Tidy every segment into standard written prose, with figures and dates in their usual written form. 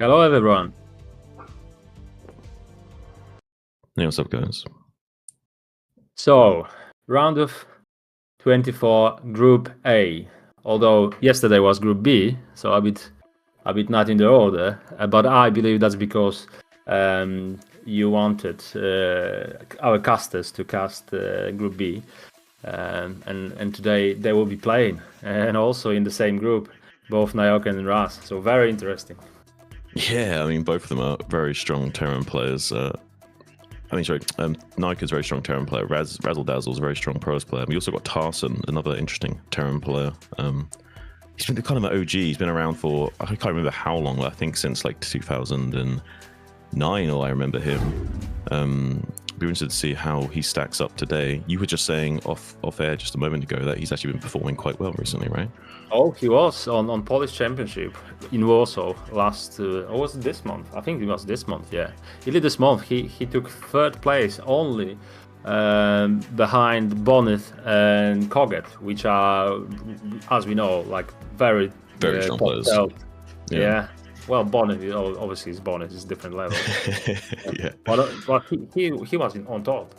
Hello, everyone. Hey, what's up, guys? So, round of 24, Group A. Although yesterday was Group B, so a bit not in the order. But I believe that's because you wanted our casters to cast Group B, and today they will be playing, and also in the same group, both Nyoken and Razz. So very interesting. Yeah, I mean, both of them are very strong Terran players. Nike is a very strong Terran player. Razzle Dazzle is a very strong Pros player. We also got Tarson, another interesting Terran player. He's been kind of an OG. He's been around for, I can't remember how long, but I think since like 2009, or I remember him. Be interested to see how he stacks up today. You were just saying off air just a moment ago that he's actually been performing quite well recently, right? Oh, he was on Polish Championship in Warsaw last, or was it this month? I think it was this month, yeah. He did this month. He took third place only behind Bonnet and Koget, which are, as we know, like very strong players. Yeah. Well, Bonnet, obviously, is Bonnet, it's different level. Yeah. But he was on top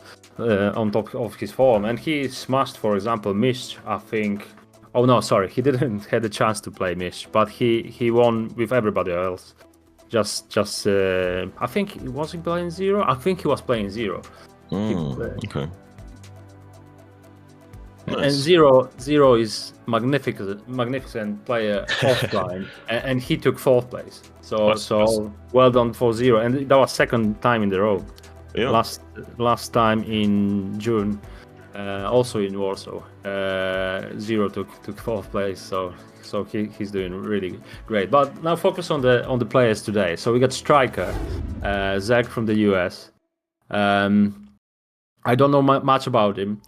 of his form, and he smashed, for example, Mish, I think. Oh no, sorry, he didn't have the chance to play Mish, but he won with everybody else. Just I think was he playing Zero? I think he was playing Zero. Okay. Nice. And Zero is magnificent player offline, and he took fourth place. So well done for Zero, and that was second time in the row. Yeah. Last time in June. Also in Warsaw, Zero took fourth place, so he's doing really great. But now focus on the players today. So we got StRyKeR, Zach from the US. I don't know much about him,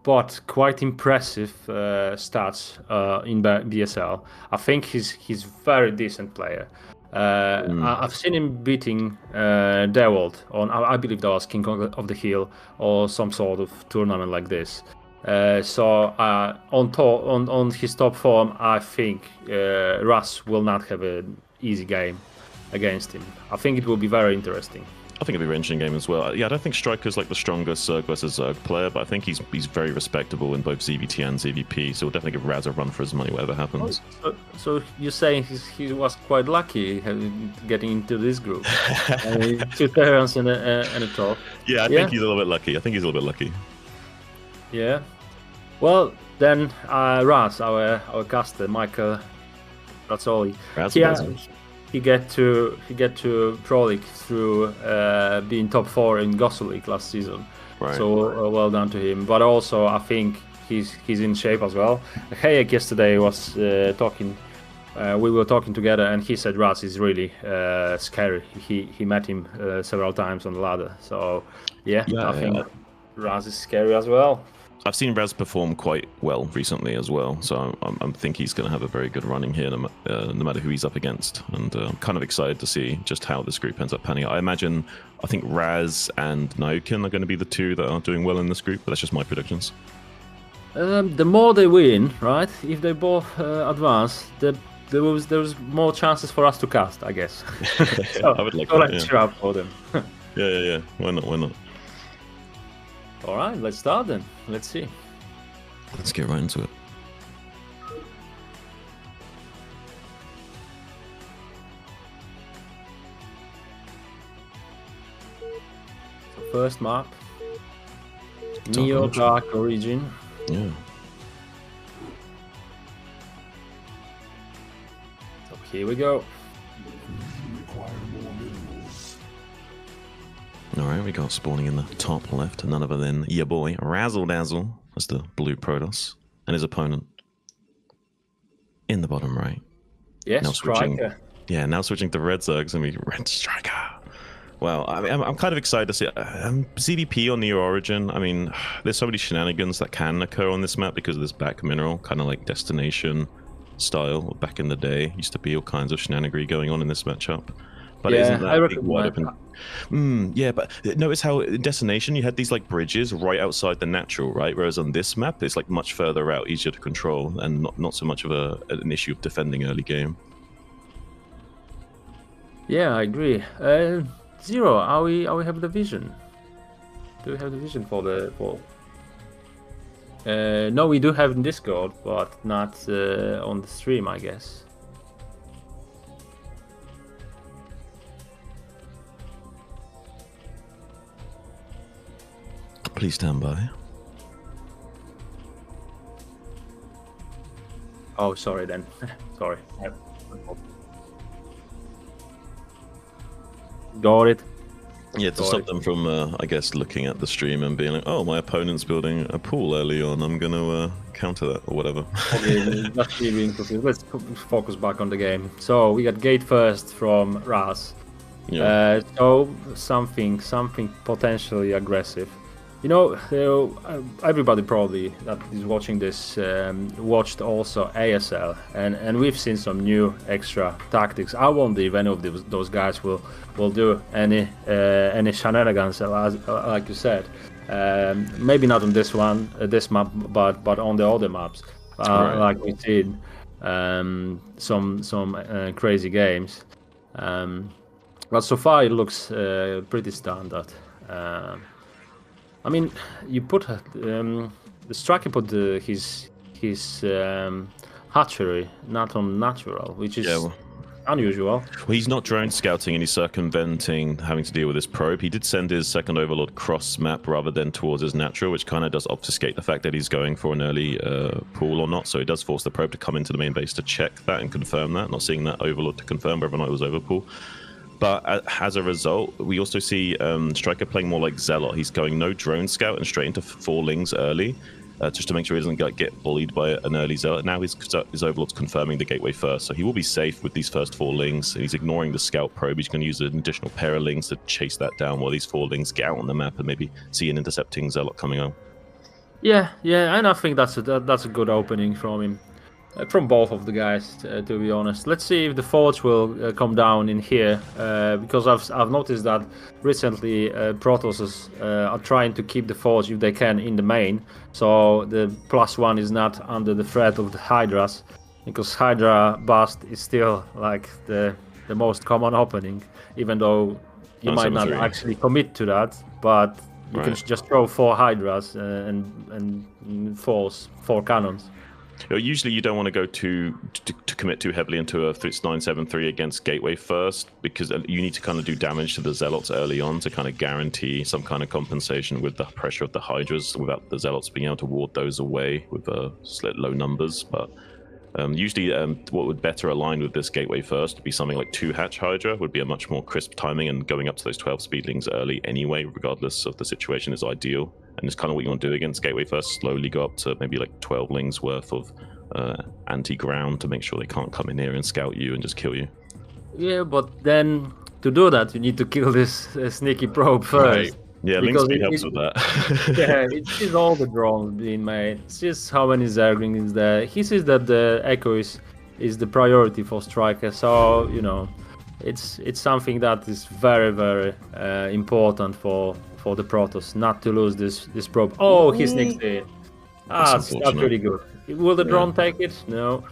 but quite impressive stats in BSL. I think he's very decent player. I've seen him beating Dawid on, I believe that was King of the Hill or some sort of tournament like this. On his top form, I think Razz will not have an easy game against him. I think it will be very interesting. I think it'll be a very interesting game as well. Yeah, I don't think StRyKER's like the strongest Zerg versus Zerg player, but I think he's very respectable in both ZVT and ZVP, so we'll definitely give Razz a run for his money, whatever happens. So you're saying he was quite lucky getting into this group? Two Terrans and a top. Yeah, I think he's a little bit lucky. Yeah. Well, then Razz, our caster, Michael Razzoli. He get to Pro League through being top 4 in Gossel League last season. Right. So well done to him. But also I think he's in shape as well. Hayek yesterday was talking. We were talking together, and he said Razz is really scary. He met him several times on the ladder. So I think Razz is scary as well. I've seen Razz perform quite well recently as well, so I think he's going to have a very good running here, no matter who he's up against. And I'm kind of excited to see just how this group ends up panning out. I think Razz and Nyoken are going to be the two that are doing well in this group, but that's just my predictions. The more they win, right? If they both advance, there's more chances for us to cast, I guess. I would like that. Let's cheer up for them. Yeah. Why not? All right, let's start then. Let's see. Let's get right into it. So first map, Neo Dark Origin. Yeah. So here we go. Alright, we got spawning in the top left, none other than your boy, Razzle Dazzle, as the blue Protoss, and his opponent in the bottom right. Yes, StRyKER. Yeah, now switching to red Zergs, and we red StRyKER. Well, I'm kind of excited to see ZVP on Neo Origin. I mean, there's so many shenanigans that can occur on this map because of this back mineral, kind of like Destination style. Back in the day, used to be all kinds of shenanigery going on in this matchup. But isn't that a big wide open? Yeah, but notice how in Destination you had these like bridges right outside the natural, right? Whereas on this map, it's like much further out, easier to control, and not so much of an issue of defending early game. Yeah, I agree. Zero, are we have the vision? Do we have the vision for the for? No, we do have in Discord, but not on the stream, I guess. Please stand by. Oh, sorry then. Sorry. Got it. Yeah, to stop them from, I guess, looking at the stream and being like, oh, my opponent's building a pool early on, I'm going to counter that, or whatever. Okay, that's being confused. Let's focus back on the game. So we got gate first from Razz. Yeah. So something potentially aggressive. You know, everybody probably that is watching this watched also ASL, and we've seen some new extra tactics. I wonder if any of those guys will do any shenanigans, like you said. Maybe not on this map, but on the other maps, Right. like we did some crazy games. But so far it looks pretty standard. I mean, you put the StRyKeR put his hatchery not on natural, which is unusual. Well, he's not drone scouting and he's circumventing having to deal with his probe. He did send his second overlord cross map rather than towards his natural, which kind of does obfuscate the fact that he's going for an early pool or not. So it does force the probe to come into the main base to check that and confirm that. Not seeing that overlord to confirm whether or not it was overpool. But as a result, we also see StRyKeR playing more like Zealot. He's going no drone scout and straight into 4 lings early, just to make sure he doesn't get bullied by an early Zealot. Now his overlord's confirming the gateway first, so he will be safe with these first 4 lings. He's ignoring the scout probe. He's going to use an additional pair of lings to chase that down while these 4 lings get out on the map and maybe see an intercepting Zealot coming on. Yeah, and I think that's a good opening from him. From both of the guys, to be honest. Let's see if the Forge will come down in here, because I've noticed that recently Protosses are trying to keep the Forge if they can in the main, so the +1 is not under the threat of the Hydras, because Hydra Bust is still like the most common opening, even though you might not actually commit to that, but you can just throw 4 Hydras and force 4 cannons. Usually you don't want to go to commit too heavily into a 973 against Gateway first, because you need to kind of do damage to the Zealots early on to kind of guarantee some kind of compensation with the pressure of the Hydras without the Zealots being able to ward those away with low numbers. But usually what would better align with this Gateway first would be something like 2 Hatch Hydra would be a much more crisp timing, and going up to those 12 speedlings early anyway, regardless of the situation, is ideal. And it's kind of what you want to do against Gateway first, slowly go up to maybe like 12 lings worth of anti-ground to make sure they can't come in here and scout you and just kill you. Yeah, but then to do that, you need to kill this sneaky probe first. Right. Yeah, link speed helps with that. Yeah, it sees all the drones being made. It sees how many Zergling is there. He sees that the Echo is the priority for StRyKeR, so, you know, it's something that is very, very important for the Protoss, not to lose this probe. Oh, he sneaks in. That's pretty good. Will the drone take it? No.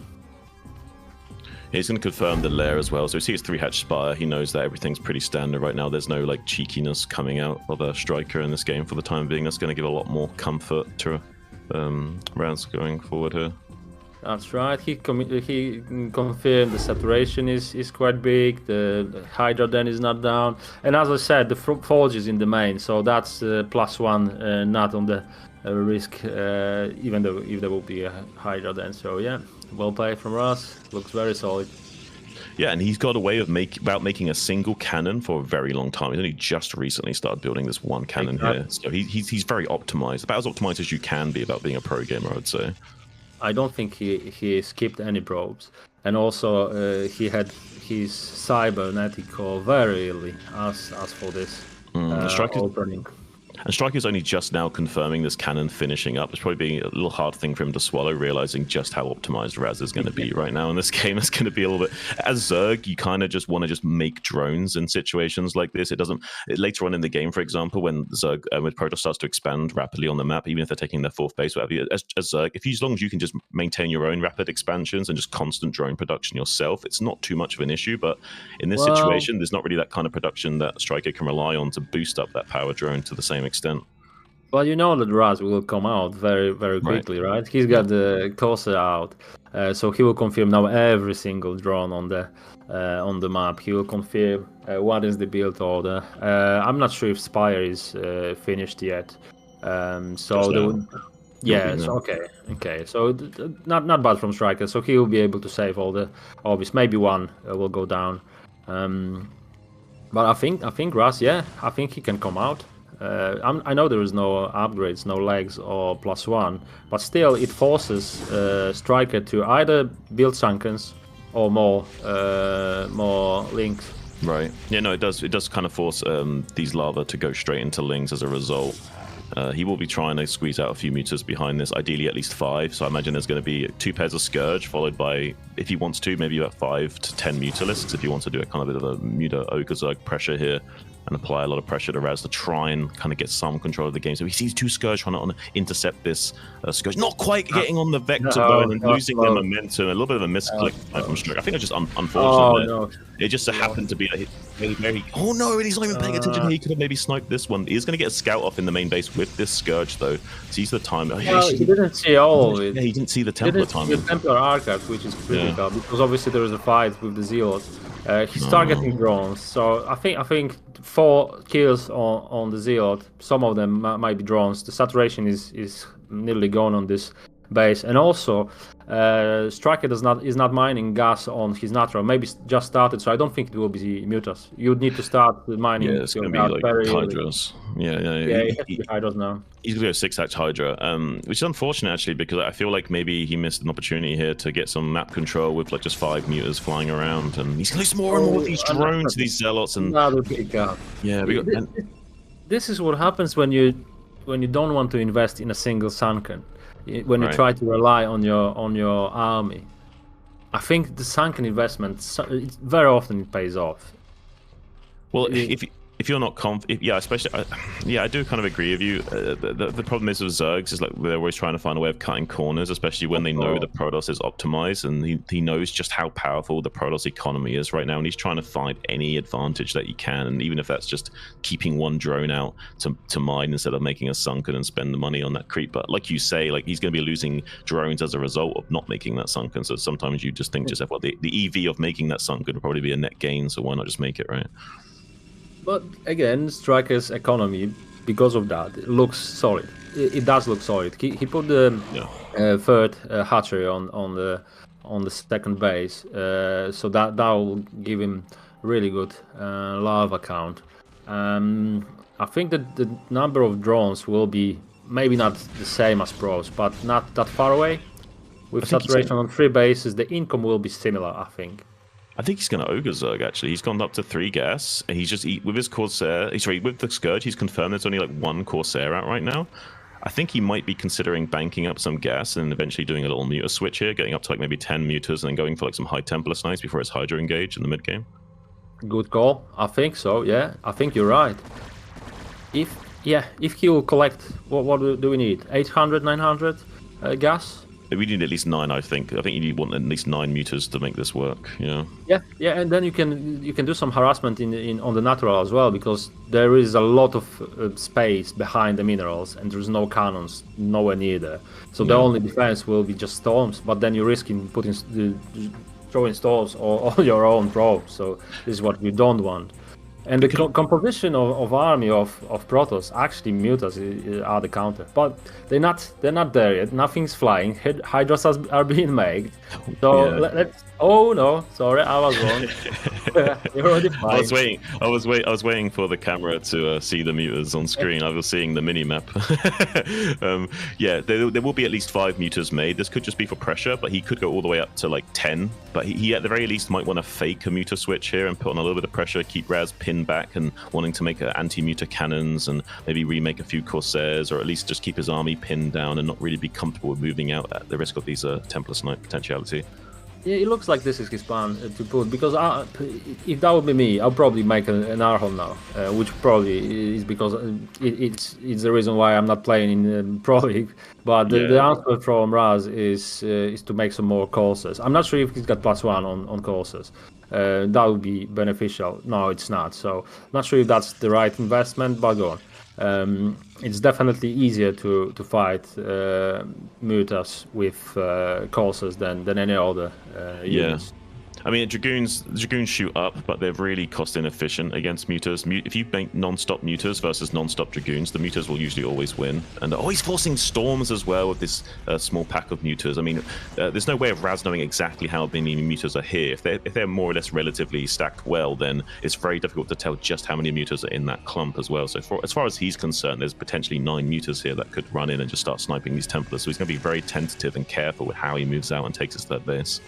He's going to confirm the lair as well. So he sees 3 Hatch Spire. He knows that everything's pretty standard right now. There's no like cheekiness coming out of a StRyKeR in this game for the time being. That's going to give a lot more comfort to Razz going forward here. That's right. He confirmed the saturation is quite big. The Hydra Den is not down, and as I said, the Forge is in the main, so that's +1, not on the risk, even though if there will be a Hydra Den. So yeah, well played from Razz. Looks very solid. Yeah, and he's got a way of making a single cannon for a very long time. He's only just recently started building this one cannon here, so he's very optimized. About as optimized as you can be about being a pro gamer, I'd say. I don't think he skipped any probes, and also he had his cybernetic core very early as for this opening. And StRyKeR's only just now confirming this cannon finishing up. It's probably being a little hard thing for him to swallow, realizing just how optimized Razz is going to be right now in this game. It's going to be a little bit... As Zerg, you kind of just want to just make drones in situations like this. It doesn't... Later on in the game, for example, when Zerg, when Protoss starts to expand rapidly on the map, even if they're taking their 4th base, whatever, as Zerg, as long as you can just maintain your own rapid expansions and just constant drone production yourself, it's not too much of an issue. But in this situation, there's not really that kind of production that StRyKeR can rely on to boost up that power drone to the same extent. Well, you know that Razz will come out very, very quickly, right? He's got the Corsair out, so he will confirm now every single drone on the map. He will confirm what is the build order. I'm not sure if Spire is finished yet. Okay. So not bad from StRyKeR. So he will be able to save all the obvious. Maybe one will go down. But I think Razz, I think he can come out. I know there is no upgrades, no legs or +1, but still it forces StRyKeR to either build Sunkens or more links. Right. Yeah, no, it does. It does kind of force these lava to go straight into lings as a result. He will be trying to squeeze out a few mutas behind this, ideally at least 5. So I imagine there's going to be 2 pairs of Scourge, followed by, if he wants to, maybe about 5 to 10 Mutalisks, if he wants to do a kind of bit of a Muta Ogre Zerg pressure here and apply a lot of pressure to Razz to try and kind of get some control of the game. So he sees 2 Scourge trying to intercept this Scourge, not quite getting on the vector bone and losing their momentum. A little bit of a misclick from StRyKeR. I think it's just unfortunate. It just so happened to be like very. Oh no, and he's not even paying attention. He could have maybe sniped this one. He's going to get a scout off in the main base with this Scourge though. Sees the time. Well, he didn't see all of it. Yeah, he didn't see the Templar time. The Templar Archive, which is critical because obviously there is a fight with the Zealots. He's targeting drones, so I think 4 kills on the Zealot. Some of them might be drones. The saturation is nearly gone on this base, and also StRyKeR is not mining gas on his natural. Maybe just started, so I don't think it will be mutas. You would need to start mining. Yeah, it's going to be like Hydras. Yeah, it has to be Hydras now. He's going to go 6-act Hydra, which is unfortunate actually, because I feel like maybe he missed an opportunity here to get some map control with like just 5 mutas flying around, and he's going to lose more and more of these drones, these zealots, and yeah. This is what happens when you don't want to invest in a single Sunken. When you try to rely on your army, I think the Sunken investment very often it pays off. Well, if you're not especially I do kind of agree with you. The problem is with Zergs is like they're always trying to find a way of cutting corners, especially when they know the Protoss is optimized, and he knows just how powerful the Protoss economy is right now, and he's trying to find any advantage that he can, and even if that's just keeping one drone out to mine instead of making a Sunken and spend the money on that creep. But like you say, like he's going to be losing drones as a result of not making that Sunken. So sometimes you just think to yourself, well, the EV of making that Sunken would probably be a net gain, so why not just make it, right? But again, StRyKER's economy, because of that, it looks solid. It does look solid. He put the 3rd hatchery on the 2nd base, so that will give him really good lava count. I think that the number of drones will be maybe not the same as pros, but not that far away. With saturation on 3 bases, the income will be similar, I think. I think he's going to Ogre Zerg, actually. He's gone up to 3 gas, and he's just with his Corsair... Sorry, with the Scourge, he's confirmed there's only like 1 Corsair out right now. I think he might be considering banking up some gas and eventually doing a little muta switch here, getting up to like maybe 10 mutas and then going for like some high Templar snipes before his Hydra engage in the mid-game. Good call. I think so, yeah. I think you're right. If he will collect... What do we need? 800, 900 gas? We need at least 9, I think. I think you want at least 9 mutas to make this work. Yeah, and then you can do some harassment on the natural as well, because there is a lot of space behind the minerals, and there's no cannons nowhere near there. So the only defense will be just storms. But then you're risking throwing storms or your own probes. So this is what we don't want. And the composition of army of Protoss, actually mutas are the counter, but they're not there yet. Nothing's flying. Hydras are being made. So Yeah. let's. Oh no, sorry, I was wrong. You're already fine. I was waiting for the camera to see the mutas on screen. I was seeing the mini map. Yeah, there will be at least 5 mutas made. This could just be for pressure, but he could go all the way up to like 10. But he at the very least might want to fake a muta switch here and put on a little bit of pressure, keep Razz pinned back, and wanting to make anti-muta cannons and maybe remake a few Corsairs, or at least just keep his army pinned down and not really be comfortable with moving out at the risk of these Templar snipe potentiality. Yeah, it looks like this is his plan to put, because if that would be me, I'll probably make an Archon now, which probably is because it's the reason why I'm not playing in Pro League. But the answer from Razz is to make some more courses. I'm not sure if he's got +1 on courses. That would be beneficial. No, it's not. So not sure if that's the right investment, but go on. It's definitely easier to fight mutas with courses than any other units. I mean, Dragoons shoot up, but they're really cost inefficient against mutas. If you make non-stop mutas versus non-stop Dragoons, the mutas will usually always win. And always forcing storms as well with this small pack of mutas. I mean, there's no way of Razz knowing exactly how many mutas are here. If they're more or less relatively stacked well, then it's very difficult to tell just how many mutas are in that clump as well. So as far as he's concerned, there's potentially 9 mutas here that could run in and just start sniping these Templars. So he's going to be very tentative and careful with how he moves out and takes his third base.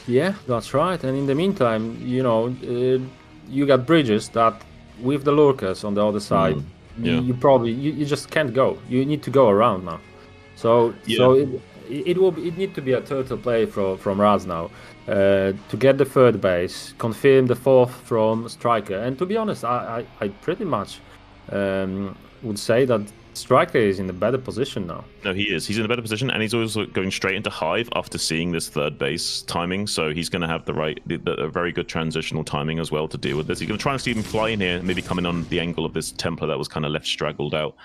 Yeah, that's right. And in the meantime, you know, you got bridges that, with the lurkers on the other side, you just can't go. You need to go around now. So it need to be a total play from Razz now to get the third base, confirm the 4th from StRyKeR. And to be honest, I pretty much would say that StRyKeR is in a better position now. No, he is. He's in a better position, and he's also going straight into Hive after seeing this third base timing. So he's going to have a very good transitional timing as well to deal with this. He's going to try and see him fly in here, maybe come in on the angle of this Templar that was kind of left straggled out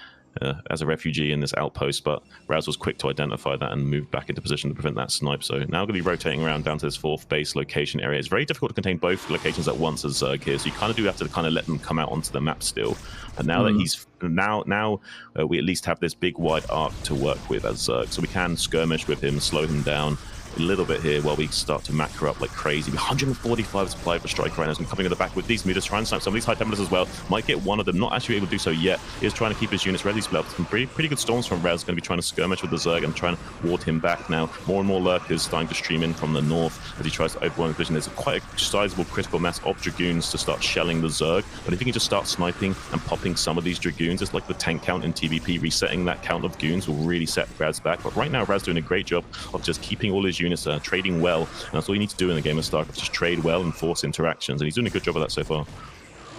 as a refugee in this outpost. But Razz was quick to identify that and move back into position to prevent that snipe. So now going to be rotating around down to this 4th base location area. It's very difficult to contain both locations at once as Zerg here. So you kind of do have to kind of let them come out onto the map still. But now that he's we at least have this big wide arc to work with as Zerg, so we can skirmish with him, slow him down a little bit here while we start to macro up like crazy. 145 supply for StRyKeR right now. He's coming in the back with these mutas, trying to snipe some of these high Templars as well. Might get one of them, not actually able to do so yet. He's trying to keep his units ready split up. Some pretty good storms from Razz. Going to be trying to skirmish with the Zerg and trying to ward him back now. More and more lurkers starting to stream in from the north as he tries to overwhelm his vision. There's quite a sizable critical mass of Dragoons to start shelling the Zerg, but if he can just start sniping and popping some of these Dragoons, it's like the tank count in TVP, resetting that count of goons will really set Razz back. But right now Razz doing a great job of just keeping all his units trading well, and that's all you need to do in a game of StarCraft, just trade well and force interactions, and he's doing a good job of that so far.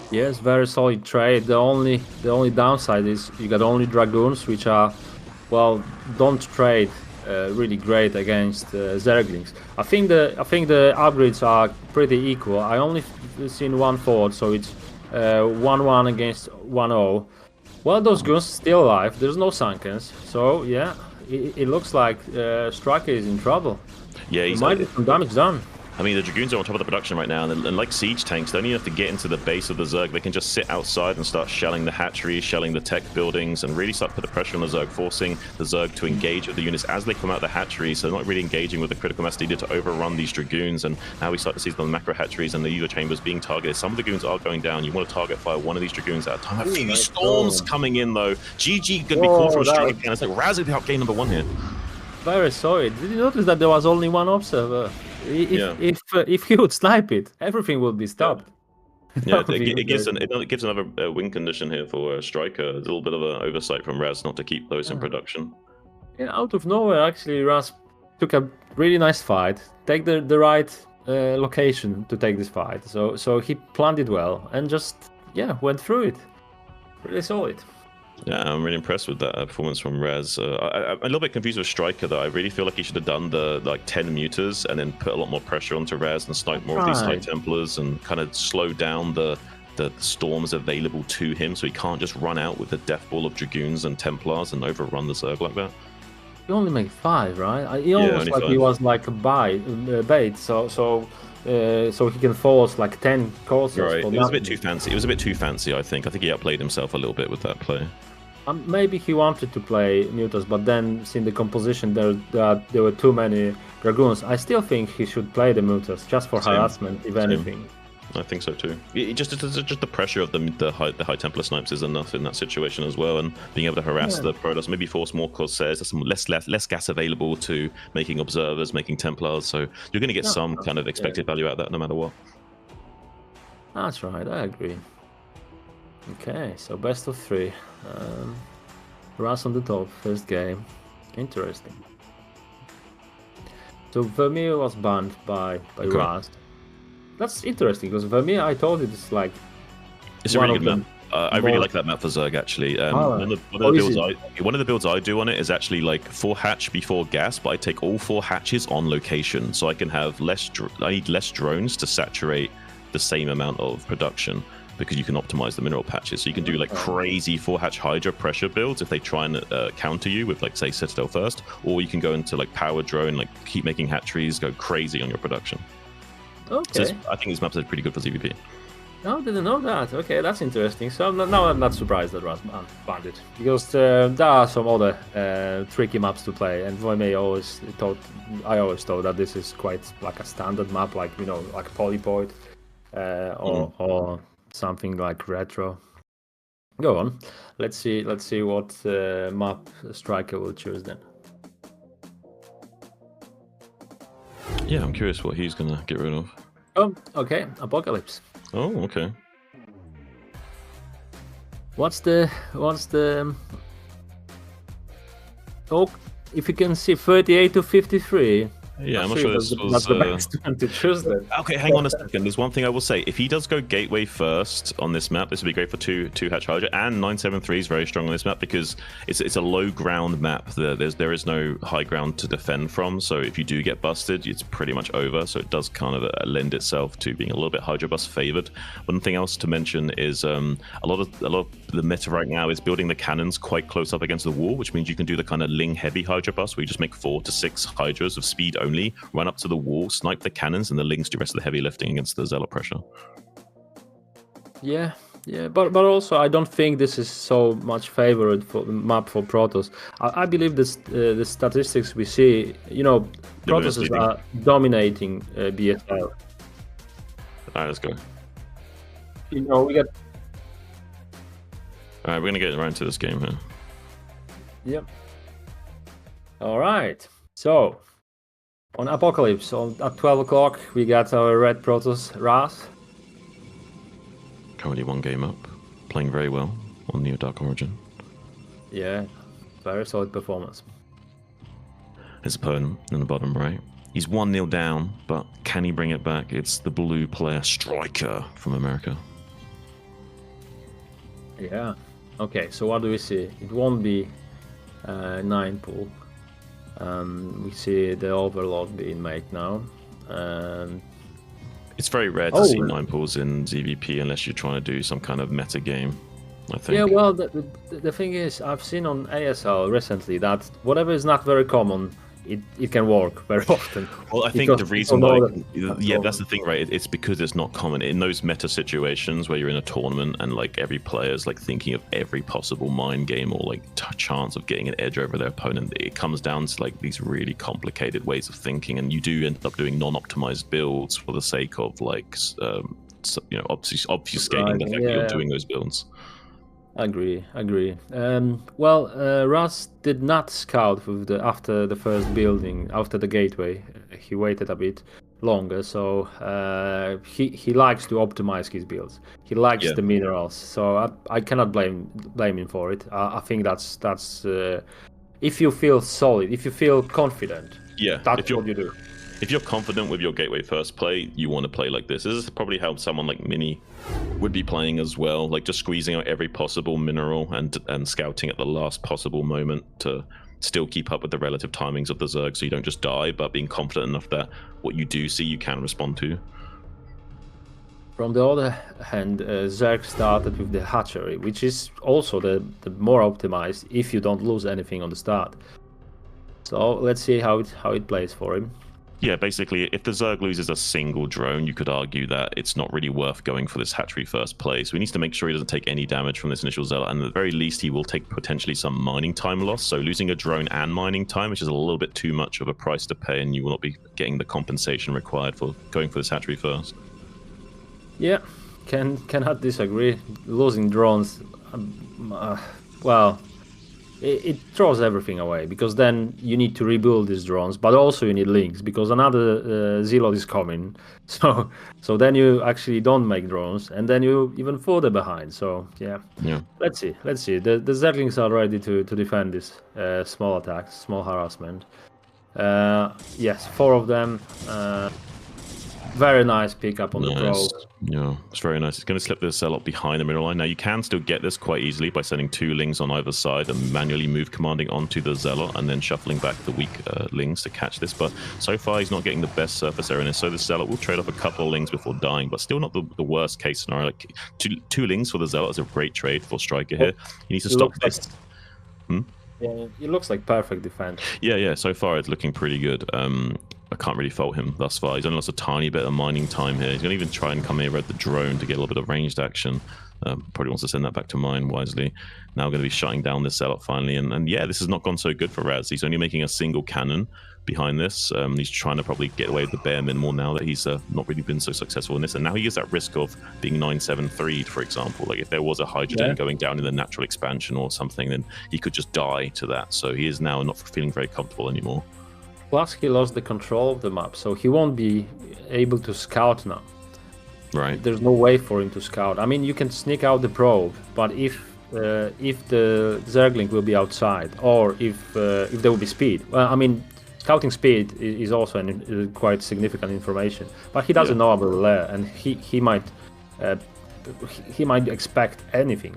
Yes, very solid trade. The only downside is you got only Dragoons, which are, well, don't trade really great against Zerglings. I think the upgrades are pretty equal. I only seen one forward, so it's 1-1 against 1-0. Well, those goons still alive. There's no Sunkens, so yeah, it looks like StRyKeR is in trouble. Yeah, he's might get some damage done. I mean, the Dragoons are on top of the production right now, and like siege tanks, they don't even have to get into the base of the Zerg. They can just sit outside and start shelling the hatcheries, shelling the tech buildings, and really start to put the pressure on the Zerg, forcing the Zerg to engage with the units as they come out of the hatcheries. So they're not really engaging with the critical mass needed to overrun these Dragoons. And now we start to see the macro hatcheries and the Evo chambers being targeted. Some of the goons are going down. You want to target fire one of these Dragoons at a time. A few storms coming in, though. GG going to be called for a strike again. It's like Razz is out game number 1 here. Very sorry. Did you notice that there was only one observer? If he would snipe it, everything would be stopped. Yeah, it gives another win condition here for StRyKeR. A little bit of an oversight from Razz not to keep those in production. Yeah, out of nowhere, actually, Razz took a really nice fight. Take the right location to take this fight. So he planned it well and just went through it. Really solid. Yeah, I'm really impressed with that performance from Razz. I'm a little bit confused with StRyKeR though. I really feel like he should have done the 10 mutas and then put a lot more pressure onto Razz and snipe more of these high Templars and kind of slow down the storms available to him, so he can't just run out with the death ball of Dragoons and Templars and overrun the Zerg like that. He only made 5, right? He almost like 5. He was like a bait, so he can force like 10 courses. Right, it was a bit too fancy. I think he outplayed himself a little bit with that play. Maybe he wanted to play Mutas, but then seeing the composition, there were too many Dragoons. I still think he should play the Mutas just for harassment, if anything. I think so too. Just the pressure of the high Templar snipes is enough in that situation as well, and being able to harass the Protoss, maybe force more Corsairs. There's some less gas available to making observers, making Templars. So you're going to get some kind of expected value out of that, no matter what. That's right. I agree. Okay, so best of 3. Razz on the top, first game. Interesting. So Vermeer was banned by Razz. That's interesting because Vermeer, I told you, it's like it's a really good map. I really like that map for Zerg actually. One of the builds I do on it is actually like 4 hatch before gas, but I take all 4 hatches on location, so I can have I need less drones to saturate the same amount of production, because you can optimize the mineral patches. So you can do like crazy 4-hatch Hydra pressure builds if they try and counter you with like say Citadel first, or you can go into like power drone, like keep making hatcheries, go crazy on your production. Okay. So I think these maps are pretty good for ZVP. No, didn't know that. Okay, that's interesting. So now I'm not surprised that Razz banned it, because there are some other tricky maps to play, and I always thought that this is quite like a standard map, like like Polypoid or something like Retro. Go on. Let's see what map StRyKeR will choose then. Yeah, I'm curious what he's gonna get rid of. Oh, okay, Apocalypse. Oh, okay. What's the oh, if you can see 38 to 53. Yeah, I'm not sure this was... That's the best one to choose then. Okay, hang on a second. There's one thing I will say. If he does go Gateway first on this map, this would be great for 2-hatch Hydra, and 973 is very strong on this map because it's a low ground map. There is no high ground to defend from, so if you do get busted, it's pretty much over. So it does kind of lend itself to being a little bit Hydra bust favored. One thing else to mention is a lot of the meta right now is building the cannons quite close up against the wall, which means you can do the kind of Ling heavy Hydra bust where you just make 4 to 6 Hydras of speed only, run up to the wall, snipe the cannons, and the Lings do the rest of the heavy lifting against the Zealot pressure. Yeah, but also I don't think this is so much favored for the map for Protoss. I believe this the statistics we see, Protoss are dominating BSL. All right, let's go. We got. All right, we're gonna get right into this game here. Yep. All right, so. On Apocalypse, at 12 o'clock, we got our red Protoss Razz. Currently 1 game up, playing very well on Neo Dark Origin. Yeah, very solid performance. His opponent in the bottom right. He's 1-0 down, but can he bring it back? It's the blue player StRyKeR from America. Yeah. Okay, so what do we see? It won't be 9 pool. We see the Overlord being made now. It's very rare to see 9 pools in ZVP unless you're trying to do some kind of meta game, I think. Yeah, well, the thing is, I've seen on ASL recently that whatever is not very common, it can work very often. Well, I think the reason why, that's the thing, right? It's because it's not common in those meta situations where you're in a tournament and like every player is like thinking of every possible mind game or like chance of getting an edge over their opponent. It comes down to like these really complicated ways of thinking, and you do end up doing non-optimized builds for the sake of like, obfuscating the fact that you're doing those builds. Agree. Razz did not scout with after the first building, after the gateway. He waited a bit longer, so he likes to optimize his builds. He likes the minerals, so I cannot blame him for it. I think that's if you feel solid, if you feel confident, that's what you do. If you're confident with your gateway first play, you want to play like this. This is probably how someone like Mini would be playing as well, like just squeezing out every possible mineral and scouting at the last possible moment to still keep up with the relative timings of the Zerg so you don't just die, but being confident enough that what you do see you can respond to. From the other hand, Zerg started with the hatchery, which is also the more optimized if you don't lose anything on the start. So let's see how it plays for him. Yeah, basically, if the Zerg loses a single drone, you could argue that it's not really worth going for this hatchery first play. So he needs to make sure he doesn't take any damage from this initial Zealot, and at the very least, he will take potentially some mining time loss. So losing a drone and mining time, which is a little bit too much of a price to pay, and you will not be getting the compensation required for going for this hatchery first. Yeah, cannot disagree. Losing drones, well, it throws everything away, because then you need to rebuild these drones, but also you need links, because another Zealot is coming. So then you actually don't make drones, and then you even further behind. So yeah. Let's see. The Zerglings are ready to defend this small attacks, small harassment. Yes, 4 of them. Very nice pickup on the probes. Yeah, it's very nice. It's going to slip this Zealot behind the middle line. Now, you can still get this quite easily by sending 2 Lings on either side and manually move commanding onto the Zealot and then shuffling back the weak Lings to catch this. But so far, he's not getting the best surface area in this. So the Zealot will trade off a couple of Lings before dying, but still not the worst case scenario. Like, two Lings for the Zealot is a great trade for StRyKeR here. He needs to stop this. Yeah, it looks like perfect defense. Yeah. So far, it's looking pretty good. I can't really fault him thus far. He's only lost a tiny bit of mining time here. He's going to even try and come here with the drone to get a little bit of ranged action. Probably wants to send that back to mine wisely. Now going to be shutting down this Zealot finally. And yeah, this has not gone so good for Razz. He's only making a single cannon behind this. He's trying to probably get away with the bare minimal now that he's not really been so successful in this. And now he is at risk of being 9-7-3'd, for example. Like if there was a Hydrogen going down in the natural expansion or something, then he could just die to that. So he is now not feeling very comfortable anymore. Plus, he lost the control of the map, so he won't be able to scout now. Right. There's no way for him to scout. I mean, you can sneak out the probe, but if the Zergling will be outside, or if there will be speed. Well, I mean, scouting speed is also quite significant information. But he doesn't know about the lair, and he might expect anything.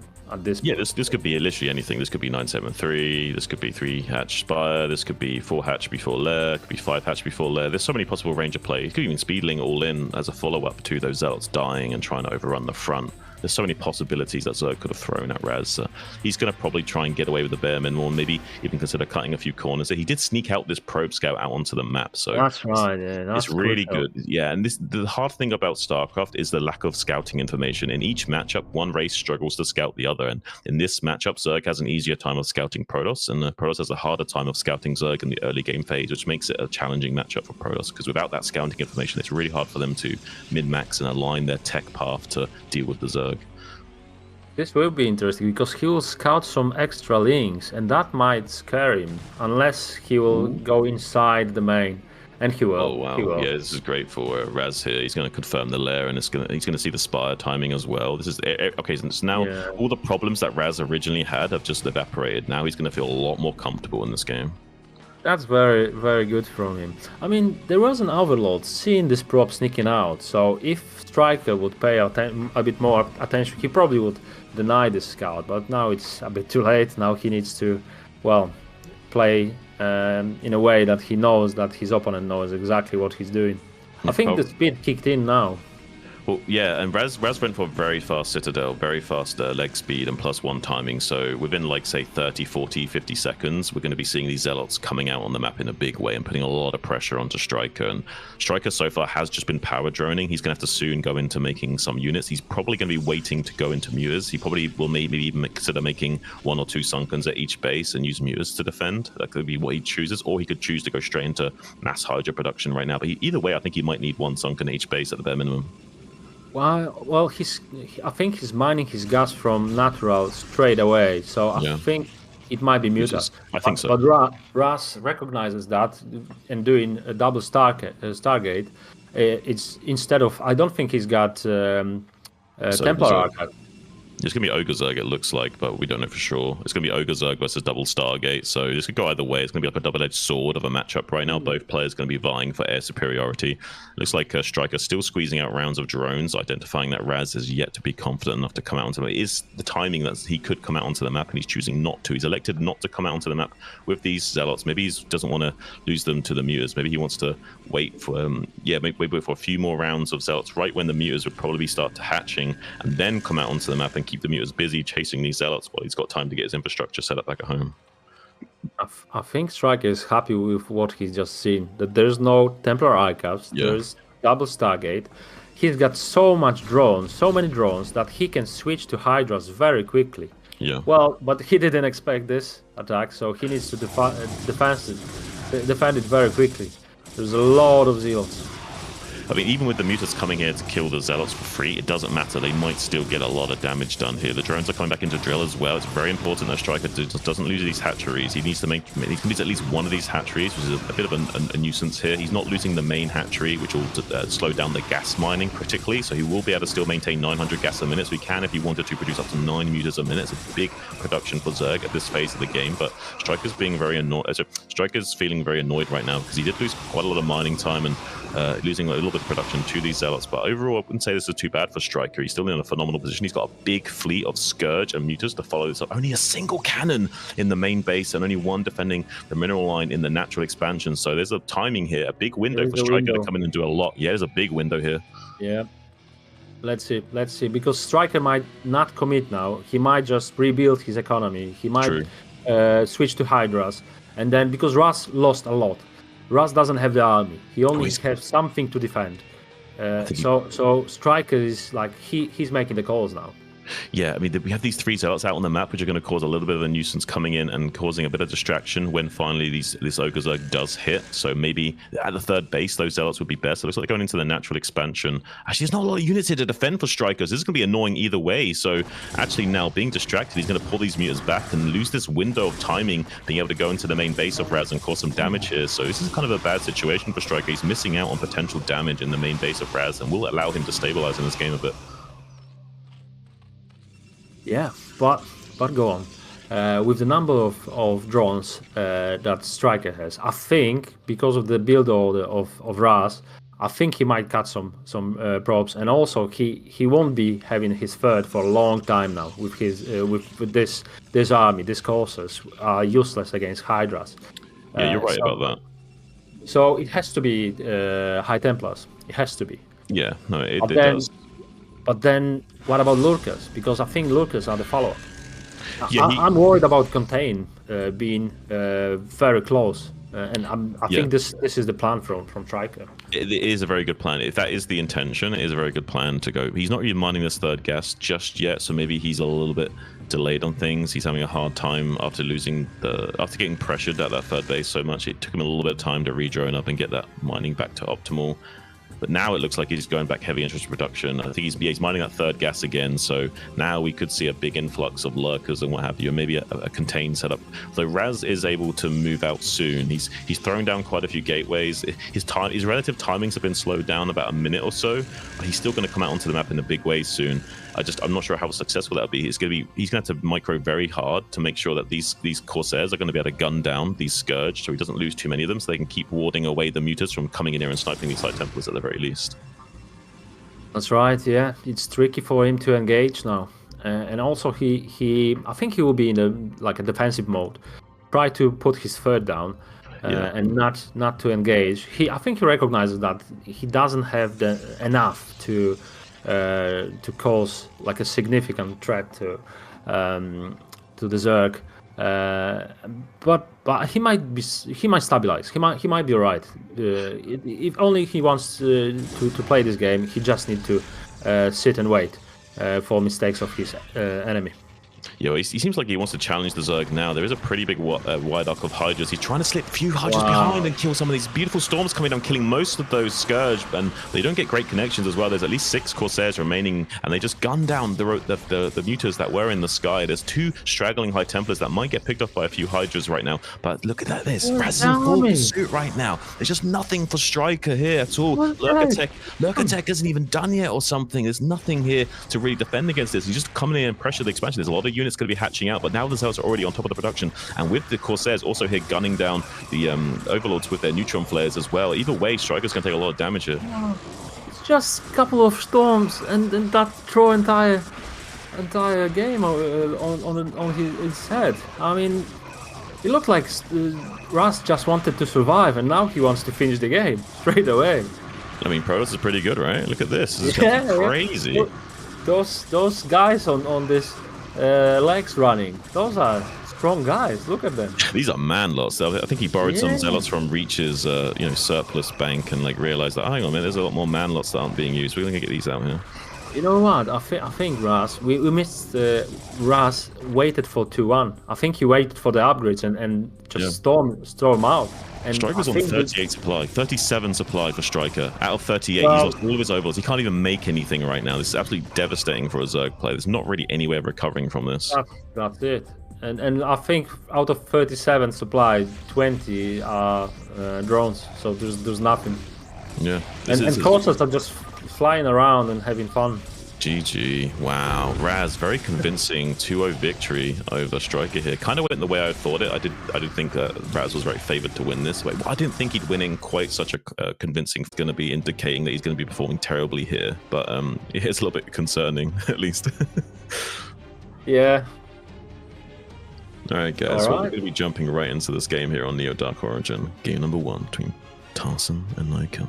Yeah, this could be literally anything. This could be 9-7-3, this could be 3 hatch Spire, this could be 4 hatch before lair, could be 5 hatch before lair. There's so many possible range of play. He could even speedling all in as a follow-up to those Zealots dying and trying to overrun the front. There's so many possibilities that Zerg could have thrown at Razz. He's going to probably try and get away with the bare minimal, and maybe even consider cutting a few corners. He did sneak out this probe scout out onto the map, so that's right. Yeah, that's it's really good. Yeah, and the hard thing about StarCraft is the lack of scouting information. In each matchup, one race struggles to scout the other, and in this matchup, Zerg has an easier time of scouting Protoss, and Protoss has a harder time of scouting Zerg in the early game phase, which makes it a challenging matchup for Protoss, because without that scouting information, it's really hard for them to min-max and align their tech path to deal with the Zerg. This will be interesting, because he will scout some extra links, and that might scare him, unless he will go inside the main. And he will. Oh wow! Yeah, this is great for Razz here. He's going to confirm the lair, and he's going to see the Spire timing as well. This is okay. So now all the problems that Razz originally had have just evaporated. Now he's going to feel a lot more comfortable in this game. That's very, very good from him. I mean, there was an overload seeing this prop sneaking out. So if StRyKeR would pay a bit more attention, he probably would deny this scout. But now it's a bit too late. Now he needs to, well, play in a way that he knows that his opponent knows exactly what he's doing. I think the speed kicked in now. Well, yeah, and Razz went for a very fast Citadel, very fast leg speed and +1 timing. So within, like, say, 30, 40, 50 seconds, we're going to be seeing these Zealots coming out on the map in a big way and putting a lot of pressure onto StRyKeR. And StRyKeR so far has just been power droning. He's going to have to soon go into making some units. He's probably going to be waiting to go into Muters. He probably will maybe even consider making 1 or 2 Sunkens at each base and use Muters to defend. That could be what he chooses, or he could choose to go straight into mass Hydra production right now. But either way, I think he might need 1 Sunken at each base at the bare minimum. Well, I think he's mining his gas from natural straight away, so I think it might be Muters. I think so. But Razz recognizes that, and doing a double Stargate, it's instead of, I don't think he's got Templar Archive. It's going to be Ogre Zerg, it looks like, but we don't know for sure. It's going to be Ogre Zerg versus double Stargate, so this could go either way. It's going to be like a double-edged sword of a matchup right now. Both players going to be vying for air superiority. Looks like StRyKeR still squeezing out rounds of drones, identifying that Razz is yet to be confident enough to come out onto the map. It is the timing that he could come out onto the map, and he's choosing not to. He's elected not to come out onto the map with these Zealots. Maybe he doesn't want to lose them to the Muters. Maybe he wants to wait for, wait for a few more rounds of Zealots right when the Muters would probably start hatching, and then come out onto the map and keep the Muters busy chasing these Zealots while he's got time to get his infrastructure set up back at home. I think StRyKeR is happy with what he's just seen. That there's no Templar Archives, there's double Stargate. He's got so much drones, so many drones, that he can switch to Hydras very quickly. Yeah. Well, but he didn't expect this attack, so he needs to defend it very quickly. There's a lot of Zealots. I mean, even with the Mutas coming here to kill the Zealots for free, it doesn't matter. They might still get a lot of damage done here. The drones are coming back into drill as well. It's very important that StRyKeR doesn't lose these hatcheries. He needs to lose at least one of these hatcheries, which is a bit of a nuisance here. He's not losing the main hatchery, which will slow down the gas mining critically. So he will be able to still maintain 900 gas a minute. So he can, if he wanted to, produce up to 9 Mutas a minute. It's a big production for Zerg at this phase of the game. But StRyKeR's being very annoyed. StRyKeR's feeling very annoyed right now because he did lose quite a lot of mining time and losing a little bit of production to these Zealots. But overall, I wouldn't say this is too bad for StRyKeR. He's still in a phenomenal position. He's got a big fleet of Scourge and Mutas to follow this up. Only a single cannon in the main base and only one defending the mineral line in the natural expansion. So there's a timing here, a big window for StRyKeR to come in and do a lot. Yeah, there's a big window here. Yeah. Let's see, because StRyKeR might not commit now. He might just rebuild his economy. He might switch to Hydras. And then, because Razz lost a lot, Razz doesn't have the army. He only has something to defend. So StRyKeR is like, he's making the calls now. Yeah, I mean, we have these 3 Zealots out on the map, which are going to cause a little bit of a nuisance coming in and causing a bit of distraction when finally this Ogre Zerg does hit. So maybe at the 3rd base, those Zealots would be best. So it looks like they're going into the natural expansion. Actually, there's not a lot of units here to defend for StRyKeR. This is going to be annoying either way. So actually now being distracted, he's going to pull these Mutas back and lose this window of timing, being able to go into the main base of Razz and cause some damage here. So this is kind of a bad situation for StRyKeR. He's missing out on potential damage in the main base of Razz and will allow him to stabilize in this game a bit. Yeah, but go on. With the number of drones that StRyKeR has, I think because of the build order of Razz, I think he might cut some probes, and also he won't be having his 3rd for a long time now. With his with this army, these courses are useless against Hydras. Yeah, you're right about that. So it has to be High Templars. It has to be. Yeah, no, it does. But then, what about Lurkers? Because I think Lurkers are the follow-up. Yeah, I'm worried about Contain being very close, and I think this is the plan from StRyKeR. It is a very good plan. If that is the intention, it is a very good plan to go. He's not even mining this 3rd gas just yet, so maybe he's a little bit delayed on things. He's having a hard time after getting pressured at that 3rd base so much. It took him a little bit of time to re-drone up and get that mining back to optimal. But now it looks like he's going back heavy interest production. I think he's mining that 3rd gas again. So now we could see a big influx of lurkers and what have you, and maybe a contained setup. So Razz is able to move out soon. He's throwing down quite a few gateways. His relative timings have been slowed down about a minute or so, but he's still going to come out onto the map in a big way soon. I'm not sure how successful that'll be. He's going to have to micro very hard to make sure that these Corsairs are going to be able to gun down these Scourge, so he doesn't lose too many of them, so they can keep warding away the Mutas from coming in here and sniping these High Templars at the very least. That's right. Yeah, it's tricky for him to engage now, and also I think he will be in a defensive mode, try to put his 3rd down. And not to engage. I think he recognizes that he doesn't have enough to cause like a significant threat to the Zerg, but he might stabilize. He might be alright. If only he wants to play this game, he just need to sit and wait for mistakes of his enemy. Yeah, he seems like he wants to challenge the Zerg now. There is a pretty big wide arc of Hydras. He's trying to slip a few Hydras behind and kill some of these beautiful storms coming down, killing most of those Scourge, and they don't get great connections as well. There's at least 6 Corsairs remaining, and they just gun down the Mutas that were in the sky. There's 2 straggling High Templars that might get picked off by a few Hydras right now, but look at this. Razz is in full pursuit right now. There's just nothing for StRyKeR here at all. Lurker Tech isn't even done yet or something. There's nothing here to really defend against this. He's just coming in and pressure the expansion. There's a lot of units going to be hatching out, but now the Zealots are already on top of the production, and with the Corsairs also here gunning down the Overlords with their neutron flares as well. Either way, StRyKER's going to take a lot of damage here. It's just a couple of storms, and that throw entire game on his head. I mean, it looked like Razz just wanted to survive, and now he wants to finish the game straight away. I mean, Protoss is pretty good, right? Look at this. This is crazy. Yeah. Those guys on this legs running, those are strong guys. Look at them. These are man lots. I think he borrowed some zealots from Reach's, surplus bank and like realized that, hang on, man, there's a lot more man lots that aren't being used. We're gonna get these out here. You know what? I think Razz, we missed Razz waited for 2-1. I think he waited for the upgrades and just storm out. And StRyKER's on 38 supply, 37 supply for StRyKER. Out of 38, he's lost all of his overlords. He can't even make anything right now. This is absolutely devastating for a Zerg player. There's not really any way of recovering from this. That's it. And I think out of 37 supply, 20 are drones. So there's nothing. Yeah. And Corsairs are just flying around and having fun. GG. Wow. Razz, very convincing 2-0 victory over StRyKER here. Kind of went the way I thought it. I did think Razz was very favored to win this way. I didn't think he'd win in quite such a convincing, going to be indicating that he's going to be performing terribly here. But it's a little bit concerning, at least. Yeah. All right, guys. So we're going to be jumping right into this game here on Neo Dark Origin. Game number 1 between Tarson and Nyoken.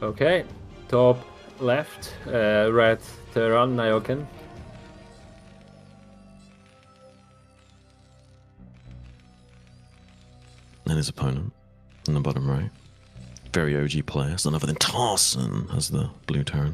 Okay, top left, red Terran, Nyoken. And his opponent in the bottom right. Very OG player, none other than Tarson as the blue Terran.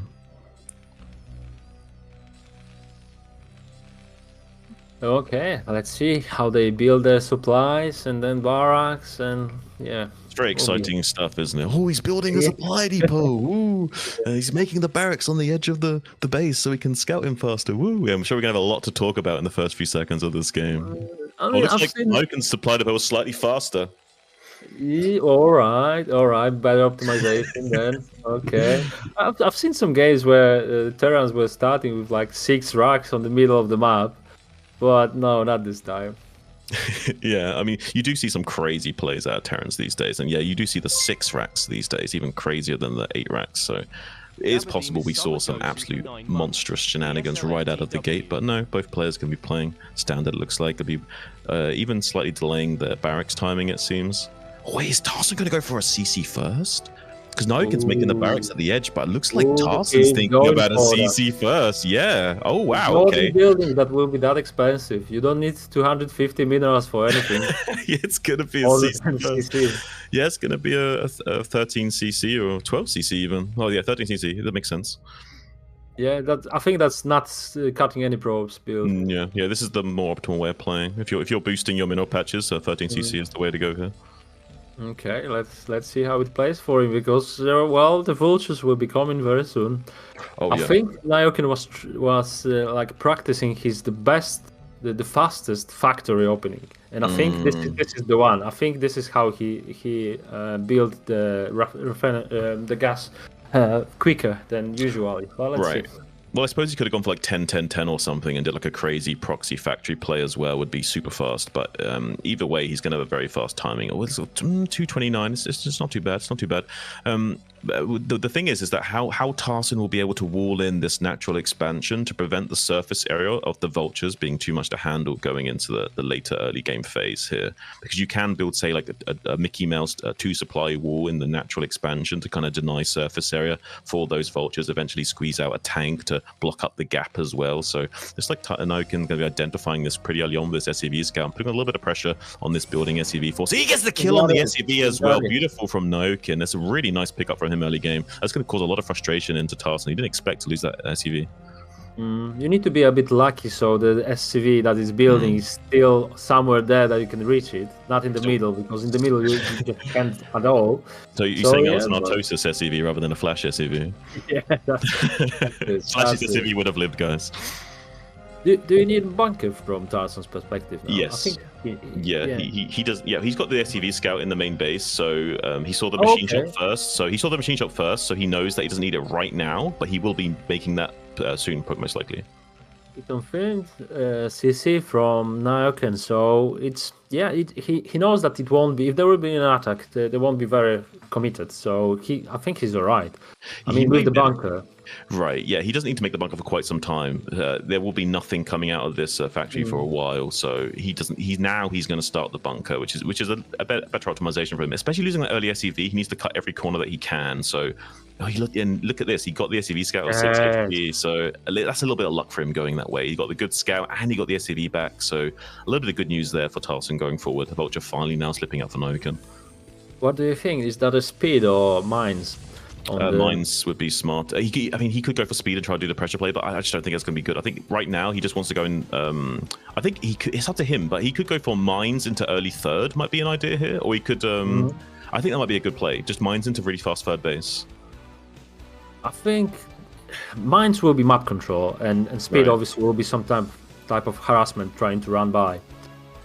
Okay, let's see how they build their supplies and then barracks and yeah. It's very exciting stuff, isn't it? Oh, he's building a supply depot. Ooh, he's making the barracks on the edge of the base so he can scout him faster. Woo! Yeah, I'm sure we're gonna have a lot to talk about in the first few seconds of this game. I mean, looks like Nyoken's supply depot was slightly faster. Yeah, all right, better optimization then. Okay, I've seen some games where Terrans were starting with like 6 racks on the middle of the map. But no, not this time. Yeah, I mean, you do see some crazy plays out of Terrans these days. And yeah, you do see the 6 racks these days, even crazier than the 8 racks. So it is possible we saw some absolute monstrous shenanigans right out of the gate. But no, both players can be playing standard, it looks like. It'll be even slightly delaying the barracks timing, it seems. Oh, is Tarson going to go for a CC first? Because Nyoken's making the barracks at the edge, but it looks like Tarson's thinking about a CC first. Yeah. Oh, wow. Okay. Building that will be that expensive. You don't need 250 minerals for anything. Yeah, it's going to be a CC. Yeah, it's going to be a 13 CC or 12 CC even. Oh, yeah, 13 CC. That makes sense. Yeah, I think that's not cutting any probes build. Yeah. This is the more optimal way of playing. If you're boosting your mineral patches, 13 CC is the way to go here. Okay, let's see how it plays for him, because the vultures will be coming very soon. I think Nyoken was like practicing the fastest factory opening, and I think this is the one. I think this is how he built the gas quicker than usually. Well, let's see. Well, I suppose he could have gone for like 10-10-10 or something and did like a crazy proxy factory play as well. Would be super fast. But either way, he's going to have a very fast timing. Oh, it's 229. It's just not too bad. It's not too bad. The thing is that how Tarson will be able to wall in this natural expansion to prevent the surface area of the vultures being too much to handle going into the later early game phase here. Because you can build, say, like a Mickey Mouse 2-supply wall in the natural expansion to kind of deny surface area for those vultures, eventually squeeze out a tank to block up the gap as well. So it's like Nyoken going to be identifying this pretty early on with this SCV scout, putting a little bit of pressure on this building SCV force. He gets the kill on the SCV as well. Beautiful from Nyoken. That's a really nice pickup from him early game. That's going to cause a lot of frustration into Tarson. He didn't expect to lose that SCV. You need to be a bit lucky so the SCV that is building is still somewhere there that you can reach it, not in the middle, because in the middle you just can't at all. So you're saying it was an Artosis SCV rather than a Flash SCV? Yeah, Flash's SCV would have lived, guys. Do you need bunker from Tarson's perspective now? Yes. I think he does. Yeah, he's got the SCV scout in the main base, so he saw the machine shop first. So he knows that he doesn't need it right now, but he will be making that soon, most likely. He confirmed CC from Nyoken, so it's Yeah, he knows that it won't be. If there will be an attack, they won't be very committed. So I think he's all right. I mean, with the bunker. Right, yeah, he doesn't need to make the bunker for quite some time. There will be nothing coming out of this factory for a while, so he doesn't. He's going to start the bunker, which is a better optimization for him. Especially losing that early SCV, he needs to cut every corner that he can. So, look at this. He got the SCV scout at 650, so that's a little bit of luck for him going that way. He got the good scout and he got the SCV back, so a little bit of good news there for Tarson going forward. Vulture finally now slipping out for Nyoken. What do you think? Is that a speed or mines? Mines would be smart. He could go for speed and try to do the pressure play, but I just don't think it's going to be good. I think right now he just wants to go in. I think it's up to him, but he could go for mines into early third. Might be an idea here, or he could. I think that might be a good play. Just mines into really fast third base. I think mines will be map control, and speed obviously will be some type of harassment trying to run by.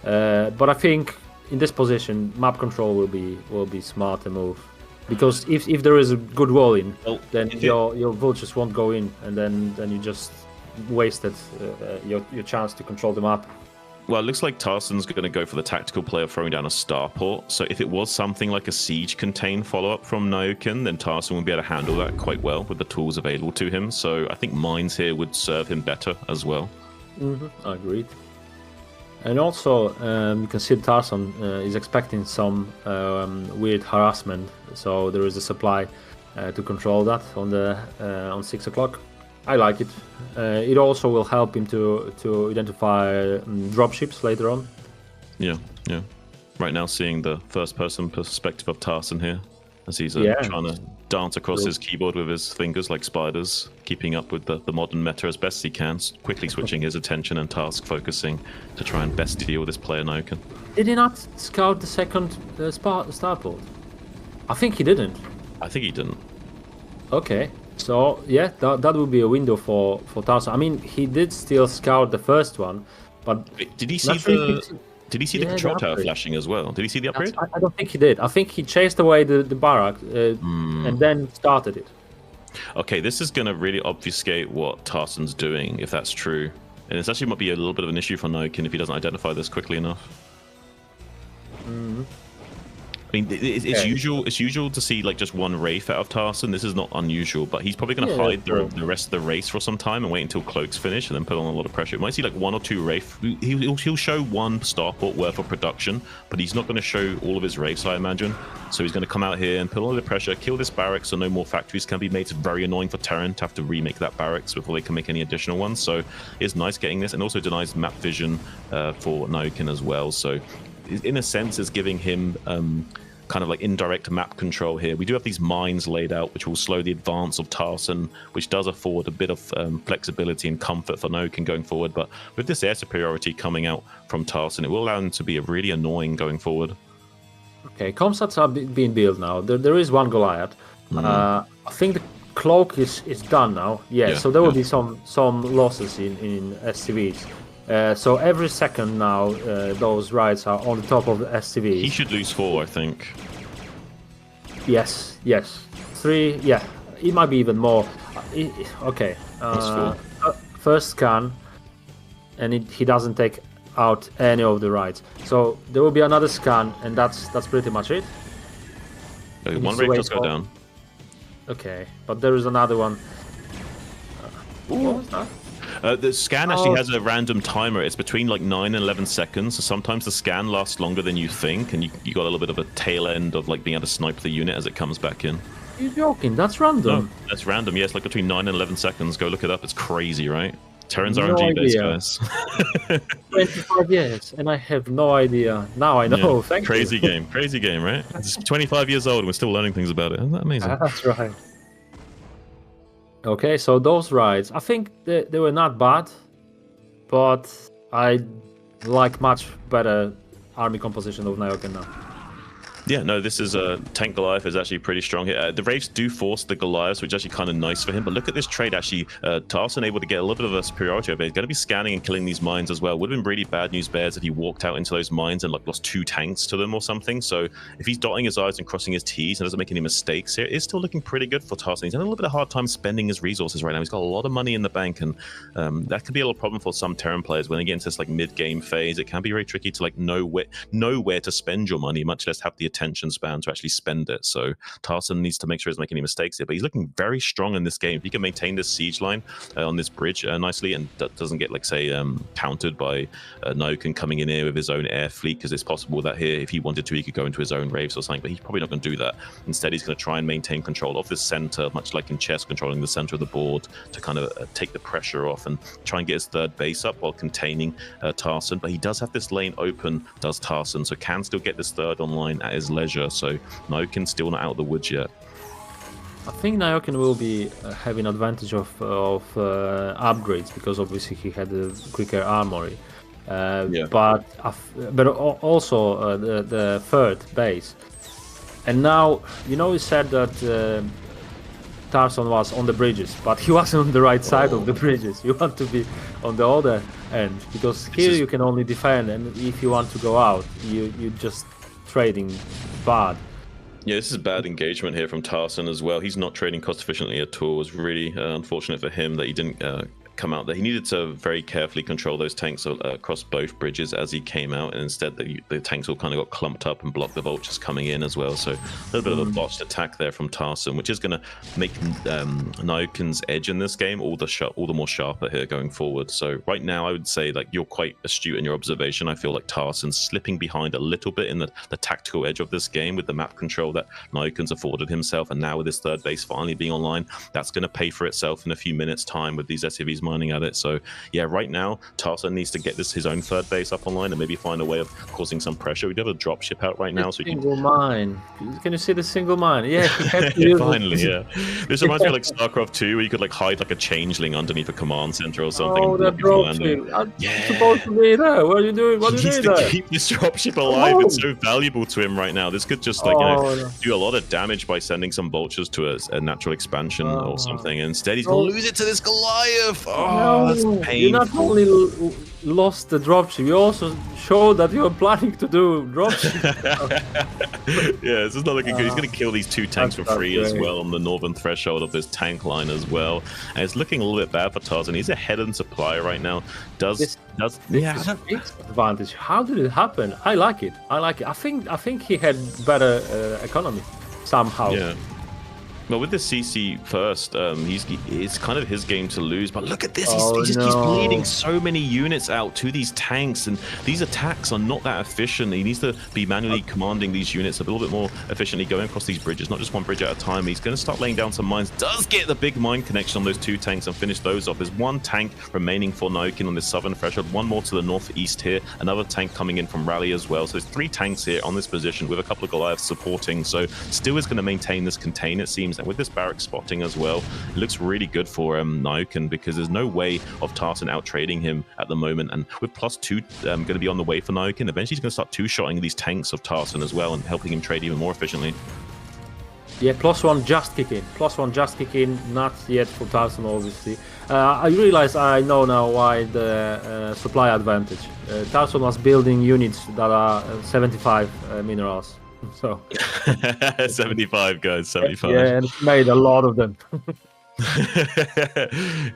But I think in this position, map control will be smart and move. Because if there is a good wall in, then your vultures won't go in, and then you just wasted your chance to control the map. Well, it looks like Tarson's going to go for the tactical play of throwing down a starport. So if it was something like a siege contained follow-up from Nyoken, then Tarson would be able to handle that quite well with the tools available to him. So I think mines here would serve him better as well. I agreed. And also, you can see Tarson is expecting some weird harassment, so there is a supply to control that on 6 o'clock. I like it. It also will help him to identify dropships later on. Yeah. Right now, seeing the first-person perspective of Tarson here, as he's trying to dance across his keyboard with his fingers like spiders, keeping up with the modern meta as best he can, quickly switching his attention and task focusing to try and best deal with this player Nyoken. Did he not scout the second starport? I think he didn't. I think he didn't. Okay, so yeah, that would be a window for Tarson. I mean, he did still scout the first one, but did he see the? Did he see the control tower flashing as well? Did he see the upgrade? I don't think he did. I think he chased away the barrack and then started it. Okay, this is going to really obfuscate what Tarson's doing, if that's true. And it's actually might be a little bit of an issue for Nyoken if he doesn't identify this quickly enough. I mean, it's usual to see like just one Wraith out of Tarson. This is not unusual, but he's probably going to hide the rest of the race for some time and wait until Cloak's finish and then put on a lot of pressure. We might see like 1 or 2 Wraith. He'll show 1 starport worth of production, but he's not going to show all of his Wraiths, I imagine. So he's going to come out here and put on the pressure, kill this barracks so no more factories can be made. It's very annoying for Terran to have to remake that barracks before they can make any additional ones. So it's nice getting this, and also denies map vision for Nyoken as well. So in a sense, it's giving him kind of like indirect map control here. We do have these mines laid out, which will slow the advance of Tarson, which does afford a bit of flexibility and comfort for Nyoken going forward. But with this air superiority coming out from Tarson, it will allow him to be really annoying going forward. Okay, comsats are being built now. There is 1 Goliath. I think the cloak is done now. Yeah, so there will be some losses in SCVs. So every second now, those rides are on the top of the SCVs. He should lose 4, I think. Yes. 3, yeah. It might be even more. Okay. First scan, and he doesn't take out any of the rides. So there will be another scan, and that's pretty much it. Okay, 1 Wraith does go down. Okay, but there is another one. What was that? The scan actually has a random timer. It's between like 9 and 11 seconds. So sometimes the scan lasts longer than you think, and you got a little bit of a tail end of like being able to snipe the unit as it comes back in. You're joking? That's random. No, that's random. Yes, like between 9 and 11 seconds. Go look it up. It's crazy, right? Terran's RNG based, guys. 25 years, and I have no idea. Now I know. Thank you. Game. Crazy game, right? It's 25 years old, and we're still learning things about it. Isn't that amazing? That's right. Okay, so those rides, I think they were not bad, but I like much better army composition of Nyoken now. Yeah, no, this is tank Goliath is actually pretty strong here. The Wraiths do force the Goliaths, which is actually kind of nice for him. But look at this trade, actually. Tarson able to get a little bit of a superiority over here. He's going to be scanning and killing these mines as well. Would have been really bad news bears if he walked out into those mines and like lost 2 tanks to them or something. So if he's dotting his I's and crossing his T's and doesn't make any mistakes here, it's still looking pretty good for Tarson. He's having a little bit of a hard time spending his resources right now. He's got a lot of money in the bank, and that could be a little problem for some Terran players when they get into this like mid-game phase. It can be very tricky to like know where to spend your money, much less have the attention span to actually spend it. So Tarson needs to make sure he doesn't make any mistakes here, but he's looking very strong in this game. If he can maintain this siege line on this bridge nicely and that doesn't get like say countered by Nyoken coming in here with his own air fleet, because it's possible that here if he wanted to he could go into his own Wraiths or something, but he's probably not going to do that. Instead he's going to try and maintain control of this center, much like in chess, controlling the center of the board to kind of take the pressure off and try and get his third base up while containing Tarson. But he does have this lane open, does Tarson, so can still get this third online at his leisure. So Nyoken's still not out of the woods yet. I think Nyoken will be having advantage of upgrades, because obviously he had a quicker armory. But also the third base. And now, you know, he said that Tarson was on the bridges, but he wasn't on the right side of the bridges. You want to be on the other end, because here you can only defend, and if you want to go out, you just trading bad. Yeah, this is bad engagement here from Tarson as well. He's not trading cost efficiently at all. It was really unfortunate for him that he didn't come out there. He needed to very carefully control those tanks across both bridges as he came out, and instead the tanks all kind of got clumped up and blocked the vultures coming in as well. So a little bit of a botched attack there from Tarson, which is going to make Nyoken's edge in this game all the more sharper here going forward. So right now I would say like you're quite astute in your observation. I feel like Tarson's slipping behind a little bit in the tactical edge of this game with the map control that Nyoken's afforded himself, and now with his third base finally being online, that's going to pay for itself in a few minutes time with these SCVs mining at it. So yeah, right now Tarson needs to get his own third base up online and maybe find a way of causing some pressure. We do have a drop ship out right now, so single mine. Can you see the single mine? Yeah, finally. Yeah, this reminds me of like StarCraft 2, where you could like hide like a changeling underneath a command center or something. Oh, that drop ship! I'm supposed to be there. What are you doing? What are you doing there? Keep this drop ship alive. It's so valuable to him right now. This could just like do a lot of damage by sending some vultures to a natural expansion or something. And instead he's going to lose it to this Goliath. Oh, that's painful. You not only lost the dropship, you also showed that you were planning to do dropship. Yeah, this is not looking good. He's going to kill these 2 tanks for free as well on the northern threshold of this tank line as well. And it's looking a little bit bad for Tarson. He's ahead in supply right now. This advantage. How did it happen? I like it. I think he had better economy somehow. Yeah. Well, with the CC first, it's kind of his game to lose. But look at this. He just keeps bleeding so many units out to these tanks. And these attacks are not that efficient. He needs to be manually commanding these units a little bit more efficiently, going across these bridges, not just one bridge at a time. He's going to start laying down some mines. Does get the big mine connection on those 2 tanks and finish those off. There's 1 tank remaining for Nyoken on this southern threshold. 1 more to the northeast here. Another tank coming in from Rally as well. So there's 3 tanks here on this position with a couple of Goliaths supporting. So still is going to maintain this contain, it seems. And with this barrack spotting as well, it looks really good for Nyoken, because there's no way of Tarson out trading him at the moment. And with +2 going to be on the way for Nyoken, eventually he's going to start 2-shotting these tanks of Tarson as well and helping him trade even more efficiently. Yeah, +1 just kick in. +1 just kick in, not yet for Tarson, obviously. I realize I know now why the supply advantage. Tarson was building units that are 75 minerals. So 75 guys, 75. Yeah, and made a lot of them.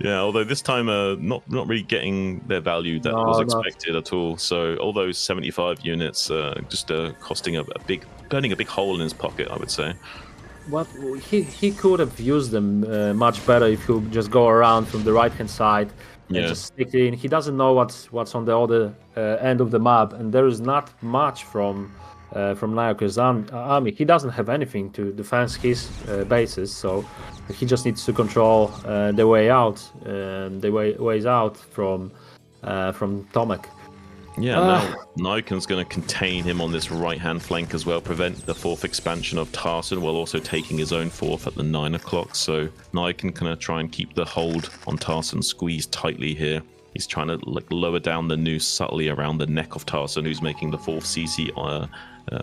Yeah, although this time not really getting their value that was expected at all. So all those 75 units just costing burning a big hole in his pocket, I would say. What he could have used them much better if he would just go around from the right hand side and just stick in. He doesn't know what's on the other end of the map, and there is not much from Nyoken's army. He doesn't have anything to defend his bases, so he just needs to control the way out, ways out from Tomek. Yeah, now Nyoken's going to contain him on this right-hand flank as well, prevent the 4th expansion of Tarson, while also taking his own 4th at the 9 o'clock. So Nyoken can try and keep the hold on Tarson squeezed tightly here. He's trying to like lower down the noose subtly around the neck of Tarson, who's making the 4th CC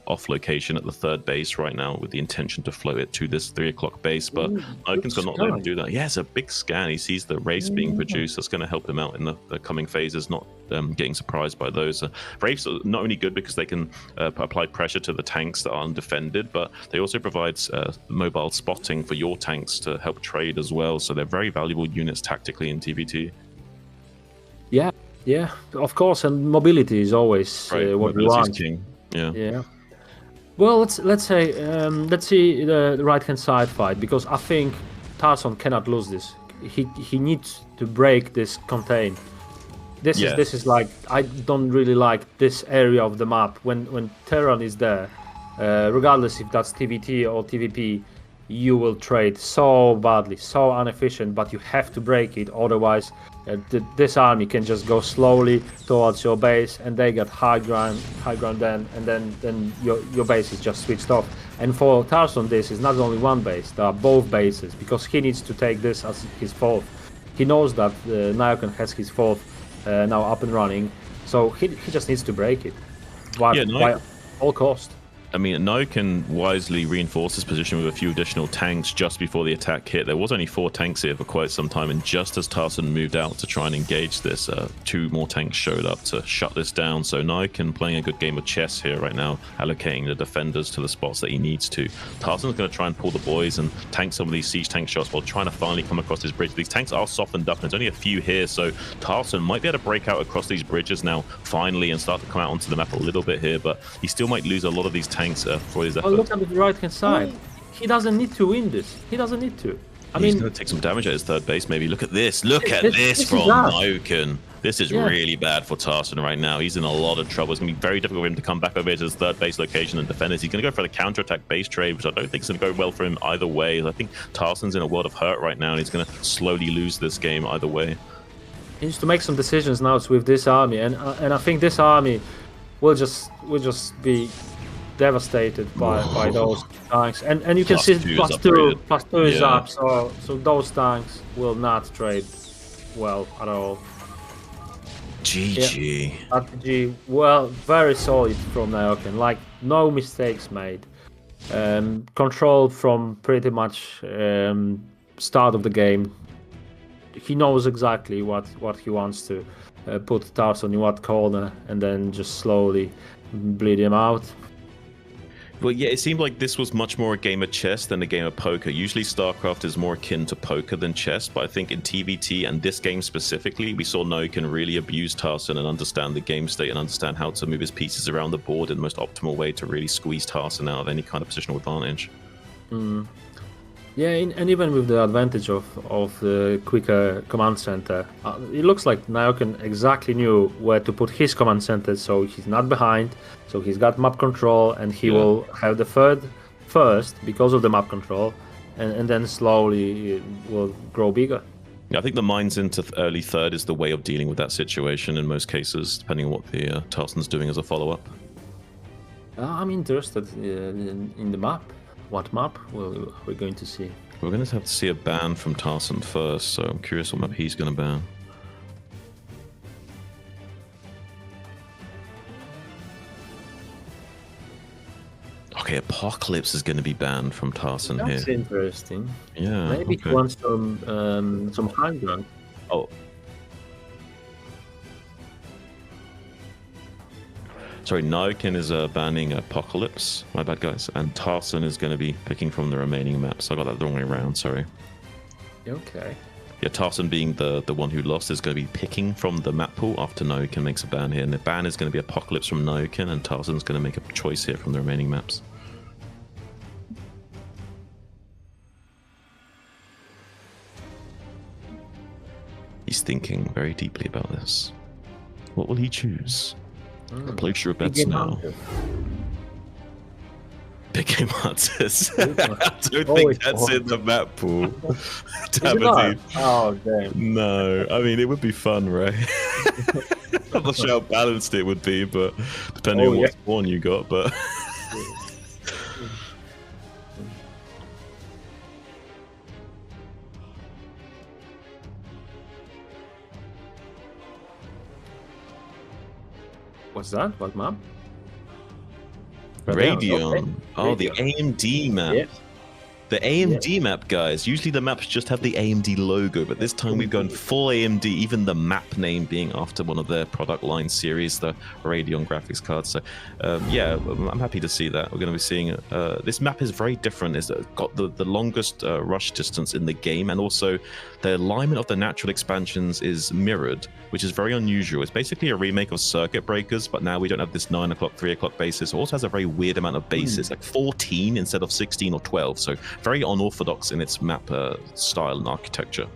off location at the 3rd base right now with the intention to float it to this 3 o'clock base. But Nyoken's got not let him do that. Yeah, it's a big scan. He sees the race being produced. That's going to help him out in the coming phases, not getting surprised by those. Wraiths are not only good because they can apply pressure to the tanks that are undefended, but they also provide mobile spotting for your tanks to help trade as well. So they're very valuable units tactically in TVT. Yeah, of course, and mobility is always what we want. King. Yeah. Well, let's see the right-hand side fight, because I think Tarson cannot lose this. He needs to break this contain. This is like, I don't really like this area of the map when Terran is there. Regardless if that's TVT or TVP, you will trade so badly, so inefficient. But you have to break it, otherwise this army can just go slowly towards your base, and they get high ground then, and then your base is just switched off. And for Tarson, this is not only one base; there are both bases, because he needs to take this as his 4th. He knows that Nyoken has his 4th now up and running, so he just needs to break it by all cost. I mean, Nyoken wisely reinforced his position with a few additional tanks just before the attack hit. There was only 4 tanks here for quite some time, and just as Tarson moved out to try and engage this, 2 more tanks showed up to shut this down. So Nyoken playing a good game of chess here right now, allocating the defenders to the spots that he needs to. Tarson's going to try and pull the boys and tank some of these siege tank shots while trying to finally come across his bridge. These tanks are softened up, and there's only a few here, so Tarson might be able to break out across these bridges now, finally, and start to come out onto the map a little bit here, but he still might lose a lot of these tanks for his effort. Oh, look at the right-hand side. He doesn't need to win this. He doesn't need to. He's going to take some damage at his 3rd base, maybe. Look at this. Look at this from Nyoken. This is really bad for Tarson right now. He's in a lot of trouble. It's going to be very difficult for him to come back over here to his 3rd base location and defend this. He's going to go for the counter-attack base trade, which I don't think is going to go well for him either way. I think Tarson's in a world of hurt right now, and he's going to slowly lose this game either way. He needs to make some decisions now with this army, and I think this army will just be devastated by those tanks, and you can see +2 is up, so those tanks will not trade well at all. GG. RPG, well, very solid from Nyoken, like no mistakes made. Control from pretty much start of the game. He knows exactly what he wants to put Tarson in what corner, and then just slowly bleed him out. Well, yeah, it seemed like this was much more a game of chess than a game of poker. Usually StarCraft is more akin to poker than chess, but I think in TVT and this game specifically, we saw Nyoken really abuse Tarson and understand the game state and understand how to move his pieces around the board in the most optimal way to really squeeze Tarson out of any kind of positional advantage. Yeah, and even with the advantage of the quicker command center, it looks like Nyoken exactly knew where to put his command center, so he's not behind, so he's got map control, and he will have the 3rd first because of the map control, and then slowly it will grow bigger. Yeah, I think the mines into early 3rd is the way of dealing with that situation in most cases, depending on what the Tarson's doing as a follow-up. I'm interested in the map. What map we're going to see? We're going to have to see a ban from Tarson first, so I'm curious what map he's going to ban. Okay, Apocalypse is going to be banned from Tarson here. That's interesting. Yeah. Maybe he wants some high ground. Oh. Sorry, Nyoken is banning Apocalypse. My bad, guys. And Tarson is going to be picking from the remaining maps. I got that the wrong way around, sorry. Okay. Yeah, Tarson being the one who lost is going to be picking from the map pool after Nyoken makes a ban here. And the ban is going to be Apocalypse from Nyoken, and Tarson's going to make a choice here from the remaining maps. He's thinking very deeply about this. What will he choose? Place your bets now. Big game hunters. I don't think that's in the map pool. DABADEEM. Oh, damn. No, I mean, it would be fun, right? I'm not sure how balanced it would be, but depending on what spawn you got, but... What's that? What map? Radeon. Okay. Oh, the AMD map. Yeah. The AMD map, guys. Usually the maps just have the AMD logo, but this time we've gone full AMD, even the map name being after one of their product line series, the Radeon graphics cards. So, yeah, I'm happy to see that. We're going to be seeing this map is very different. It's got the longest rush distance in the game, and also the alignment of the natural expansions is mirrored, which is very unusual. It's basically a remake of Circuit Breakers, but now we don't have this 9 o'clock, 3 o'clock basis. It also has a very weird amount of bases, like 14 instead of 16 or 12. So very unorthodox in its map style and architecture.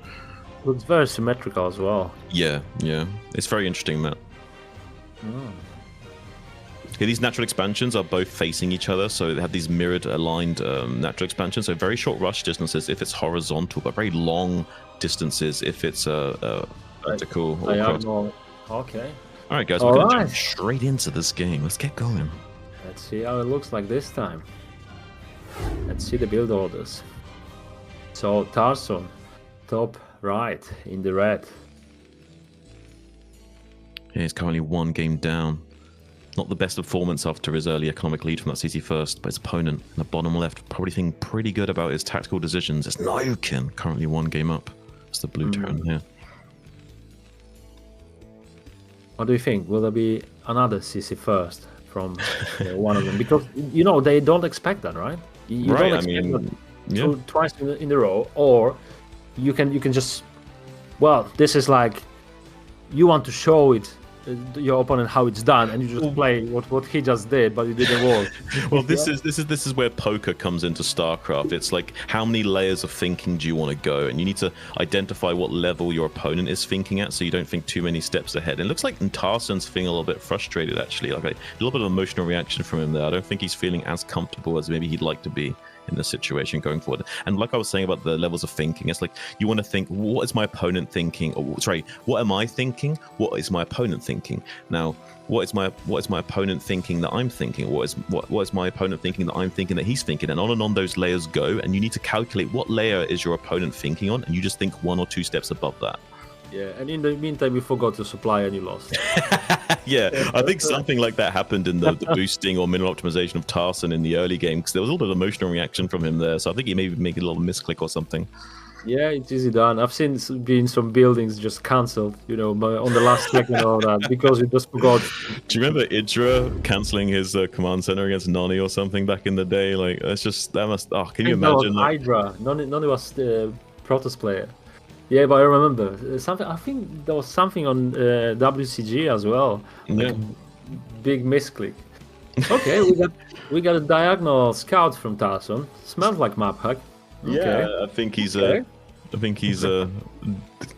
Looks very symmetrical as well. Yeah, yeah. It's very interesting map. Yeah, these natural expansions are both facing each other, so they have these mirrored, aligned natural expansions. So very short rush distances if it's horizontal, but very long distances if it's vertical or cross. Okay. All right, guys, we're going to jump straight into this game. Let's get going. Let's see how it looks like this time. Let's see the build orders. So Tarson, top right in the red. Yeah, he's currently 1 game down. Not the best performance after his early economic lead from that CT first, but his opponent in the bottom left probably thinking pretty good about his tactical decisions. It's Nyoken, currently 1 game up. It's the blue tone here. What do you think? Will there be another CC first from one of them? Because you know they don't expect that, right? You Right, don't expect that twice in a row, or you can just, well, this is like you want to show it your opponent how it's done, and you just play what he just did, but it didn't work. Well, this is where poker comes into StarCraft. It's like how many layers of thinking do you want to go, and you need to identify what level your opponent is thinking at, so you don't think too many steps ahead. And it looks like Tarson's feeling a little bit frustrated, actually, like a little bit of emotional reaction from him there. I don't think he's feeling as comfortable as maybe he'd like to be in this situation going forward. And like I was saying about the levels of thinking, it's like you want to think, what is my opponent thinking? Or sorry, what am I thinking? What is my opponent thinking? Now, what is my opponent thinking that I'm thinking? What is my opponent thinking that I'm thinking that he's thinking? And on those layers go, and you need to calculate what layer is your opponent thinking on, and you just think 1 or 2 steps above that. Yeah, and in the meantime, you forgot to supply and you lost. Yeah, I think something like that happened in the boosting or mineral optimization of Tarson in the early game, because there was a little bit of emotional reaction from him there. So I think he maybe making a little misclick or something. Yeah, it's easy done. I've seen some buildings just cancelled, you know, on the last second or that because you just forgot. Do you remember Idra cancelling his command center against Nani or something back in the day? Like, that's just, that must, oh, can you imagine? Hydra. Nani was the Protoss player. Yeah, but I remember something. I think there was something on WCG as well. Like big misclick. Okay, we got a diagonal scout from Tarson. Smells like map hack. Okay. Yeah, I think he's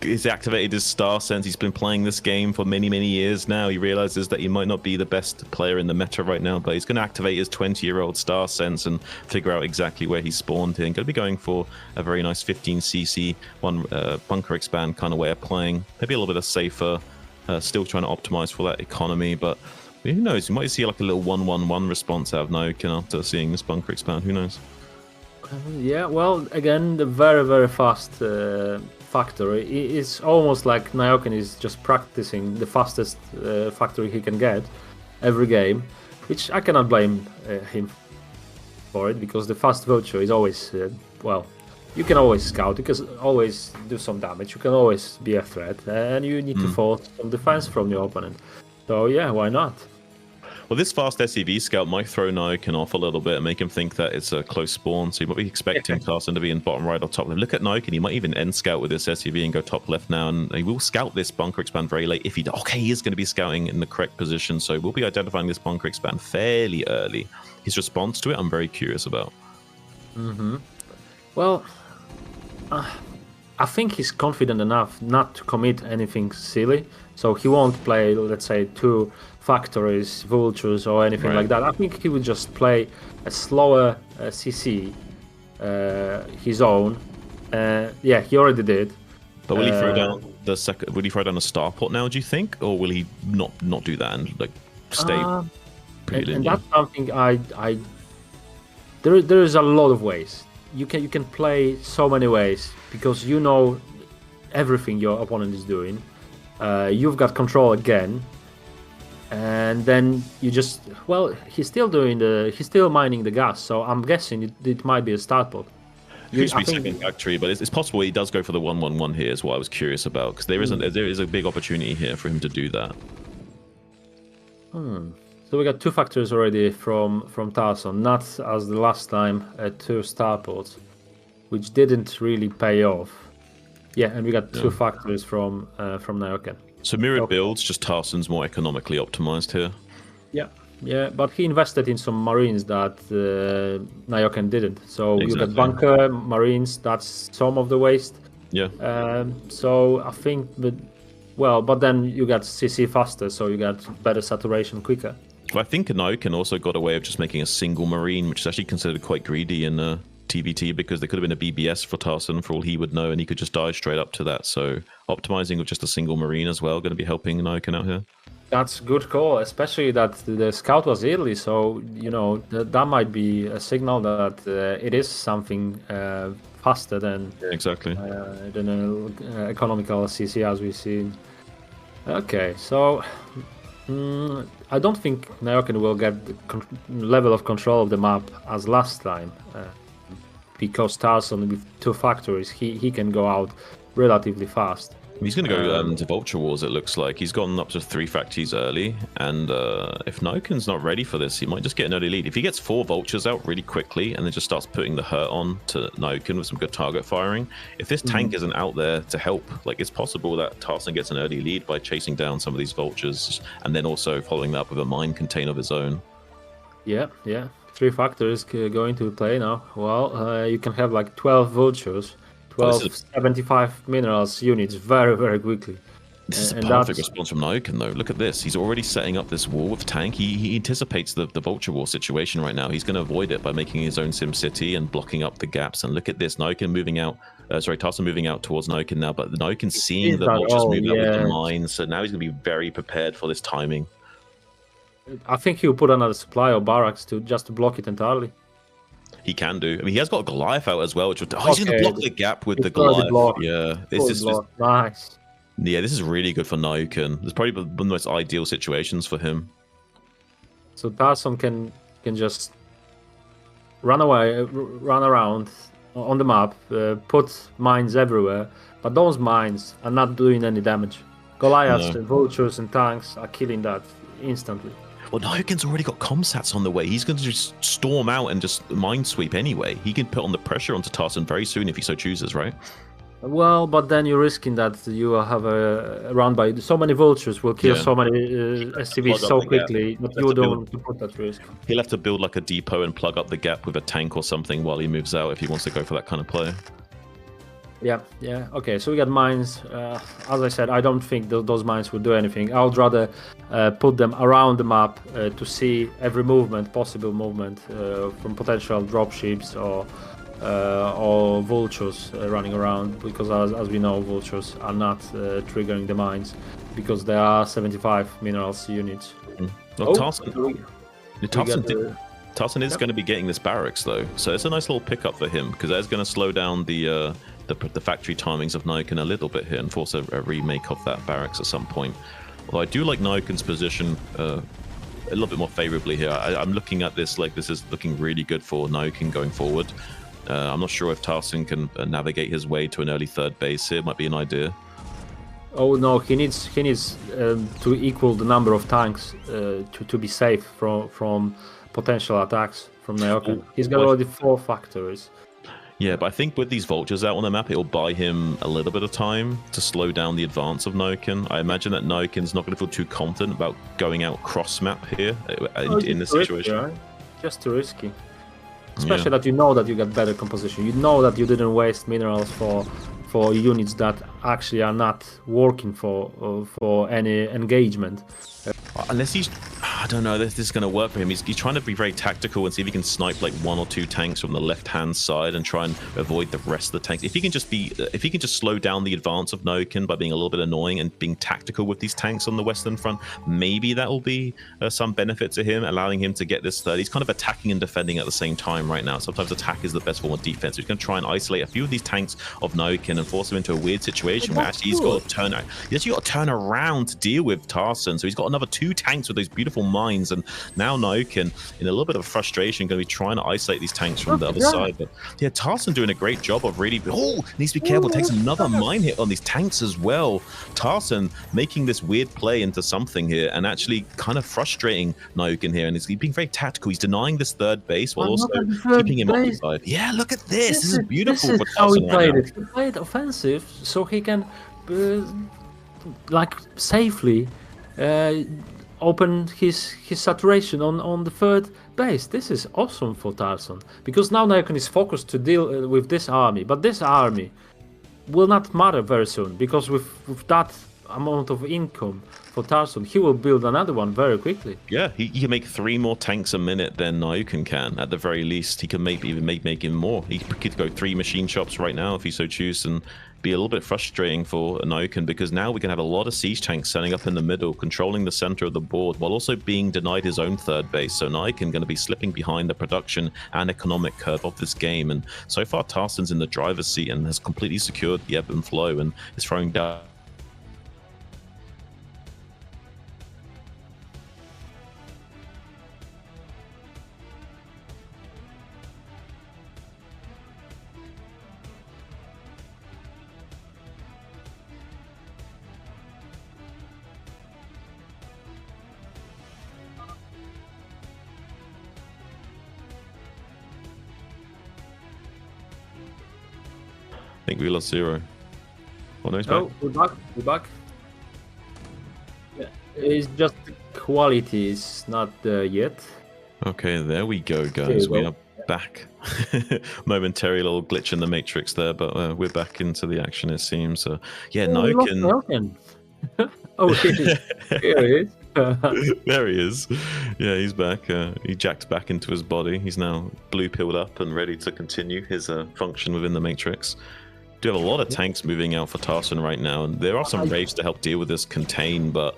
he's activated his star sense. He's been playing this game for many years now. He realizes that he might not be the best player in the meta right now, but he's going to activate his 20-year-old star sense and figure out exactly where he spawned in. Going to be going for a very nice 15cc one bunker expand kind of way of playing. Maybe a little bit of safer, still trying to optimize for that economy, but who knows? You might see like a little 1-1-1 response out of Nyoken after seeing this bunker expand. Who knows? Yeah, well, again, the very fast factory. It's almost like Nyoken is just practicing the fastest factory he can get every game, which I cannot blame him for it, because the fast vulture is always, well, you can always scout, you can always do some damage, you can always be a threat, and you need to force some defense from your opponent. So yeah, why not? Well, this fast SCV scout might throw Nyoken off a little bit and make him think that it's a close spawn. So you might be expecting Tarson to be in bottom right or top left. Look at Nyoken. He might even end scout with this SCV and go top left now. And he will scout this bunker expand very late. If he does, okay, he is going to be scouting in the correct position. So we'll be identifying this bunker expand fairly early. His response to it, I'm very curious about. Well, I think he's confident enough not to commit anything silly. So he won't play, let's say, 2 factories, vultures, or anything like that. I think he would just play a slower CC, his own. Yeah, he already did. But will he throw down the second? Will he throw down a starport now? Do you think, or will he not do that and like stay? And that's something there is a lot of ways. You can play so many ways, because you know everything your opponent is doing. You've got control again. and then you just he's still mining the gas, so I'm guessing it might be a start pod. Used to be second factory, but it's possible he does go for the 1-1-1 here. Is what I was curious about, because there is a big opportunity here for him to do that. So we got 2 factories already from Tarson, not as the last time 2 start pods, which didn't really pay off. Yeah, and we got 2 factories from Nyoken. So mirrored builds, just Tarson's more economically optimized here. Yeah, but he invested in some marines that Nyoken didn't. So you got bunker, marines, that's some of the waste. Yeah. So I think, but then you got CC faster, so you got better saturation quicker. Well, I think Nyoken also got a way of just making a single marine, which is actually considered quite greedy in TVT, because there could have been a BBS for Tarson for all he would know, and he could just dive straight up to that. So optimizing with just a single marine as well, going to be helping Nyoken out here. That's a good call, especially that the scout was early, so that might be a signal that it is something faster than an economical CC as we see. Okay, so I don't think Nyoken will get the level of control of the map as last time, because Tarson with 2 factories, he can go out relatively fast. He's going to go to Vulture Wars, it looks like. He's gone up to 3 factories early, and if Nyoken's not ready for this, he might just get an early lead. If he gets 4 Vultures out really quickly and then just starts putting the hurt on to Nyoken with some good target firing, if this tank isn't out there to help, like, it's possible that Tarson gets an early lead by chasing down some of these Vultures and then also following that up with a mine contain of his own. Yeah. 3 factories going to play now. Well, you can have like 12 Vultures. 75 minerals units very, very quickly. This is a perfect response from Nyoken, though. Look at this. He's already setting up this wall with tank. He anticipates the Vulture War situation right now. He's going to avoid it by making his own Sim City and blocking up the gaps. And look at this. Nyoken moving out. Tarson moving out towards Nyoken now, but Nyoken seeing the Vultures moving out with the mines. So now he's going to be very prepared for this timing. I think he'll put another supply or barracks just to block it entirely. He can do. I mean, he has got Goliath out as well, which he's going to block the gap with the Goliath. Yeah, this is nice. Yeah, this is really good for Nyoken. It's probably one of the most ideal situations for him. So Tarson can just run around on the map, put mines everywhere, but those mines are not doing any damage. Goliaths, and Vultures, and tanks are killing that instantly. Well, Nyoken's already got comsats on the way. He's going to just storm out and just minesweep anyway. He can put on the pressure onto Tarson very soon if he so chooses, right? Well, but then you're risking that you will have a round by so many Vultures will kill so many SCVs so quickly that you don't want to put that risk. He'll have to build like a depot and plug up the gap with a tank or something while he moves out if he wants to go for that kind of play. Yeah. Okay, so we got mines. As I said, I don't think those mines will do anything. I would rather put them around the map to see every possible movement from potential dropships or Vultures running around, because as we know, Vultures are not triggering the mines because there are 75 minerals units. Well, Tarson is going to be getting this barracks though, so it's a nice little pickup for him, because that's going to slow down the factory timings of Nyoken a little bit here and force a remake of that barracks at some point. Although I do like Nyoken's position a little bit more favorably here. I'm looking at this like this is looking really good for Nyoken going forward. I'm not sure if Tarson can navigate his way to an early 3rd base here. Might be an idea. Oh no, he needs to equal the number of tanks to be safe from potential attacks from Nyoken. He's got already 4 factories. Yeah, but I think with these Vultures out on the map, it'll buy him a little bit of time to slow down the advance of Nyoken. I imagine that Nyoken's not going to feel too confident about going out cross-map here in this situation. Risky, right? Just too risky. Especially that you know that you got better composition. You know that you didn't waste minerals for units that actually are not working for any engagement. Unless he's... I don't know if this is going to work for him. He's trying to be very tactical and see if he can snipe like 1 or 2 tanks from the left-hand side and try and avoid the rest of the tanks. If he can just slow down the advance of Nyoken by being a little bit annoying and being tactical with these tanks on the western front, maybe that will be some benefit to him, allowing him to get this third. He's kind of attacking and defending at the same time right now. Sometimes attack is the best form of defense. He's going to try and isolate a few of these tanks of Nyoken and force him into a weird situation where actually he's got to turn around to deal with Tarson. So he's got another 2 tanks with those beautiful mines, and now Nyoken, in a little bit of frustration, going to be trying to isolate these tanks from the other side. But yeah, Tarson doing a great job of really needs to be careful. Takes another mine hit on these tanks as well. Tarson making this weird play into something here and actually kind of frustrating Nyoken here, and he's being very tactical. He's denying this third base while also keeping him occupied. Yeah, look at this. This is beautiful. This is how he played it. He played offensive so he can like safely open his saturation on the third base. This is awesome for Tarson, because now Nyoken is focused to deal with this army, but this army will not matter very soon, because with that amount of income for Tarson, he will build another one very quickly. Yeah, he can make 3 more tanks a minute than Nyoken can, at the very least. He can make even more. He could go 3 machine shops right now if he so chooses, and be a little bit frustrating for Nyoken, because now we can have a lot of siege tanks setting up in the middle, controlling the center of the board, while also being denied his own third base. So Nyoken going to be slipping behind the production and economic curve of this game. And so far, Tarson's in the driver's seat and has completely secured the ebb and flow and is throwing down. I think we lost Zero. Oh no, he's back. We're back. We're back. Yeah, it's just the quality is not there yet. Okay, there we go, guys. We are back. Momentary little glitch in the matrix there, but we're back into the action, it seems. Yeah, Nyoken. Oh, here he is. There he is. Yeah, he's back. He jacked back into his body. He's now blue-pilled up and ready to continue his function within the matrix. Do have a lot of tanks moving out for Tarson right now, and there are some Wraiths to help deal with this contain, but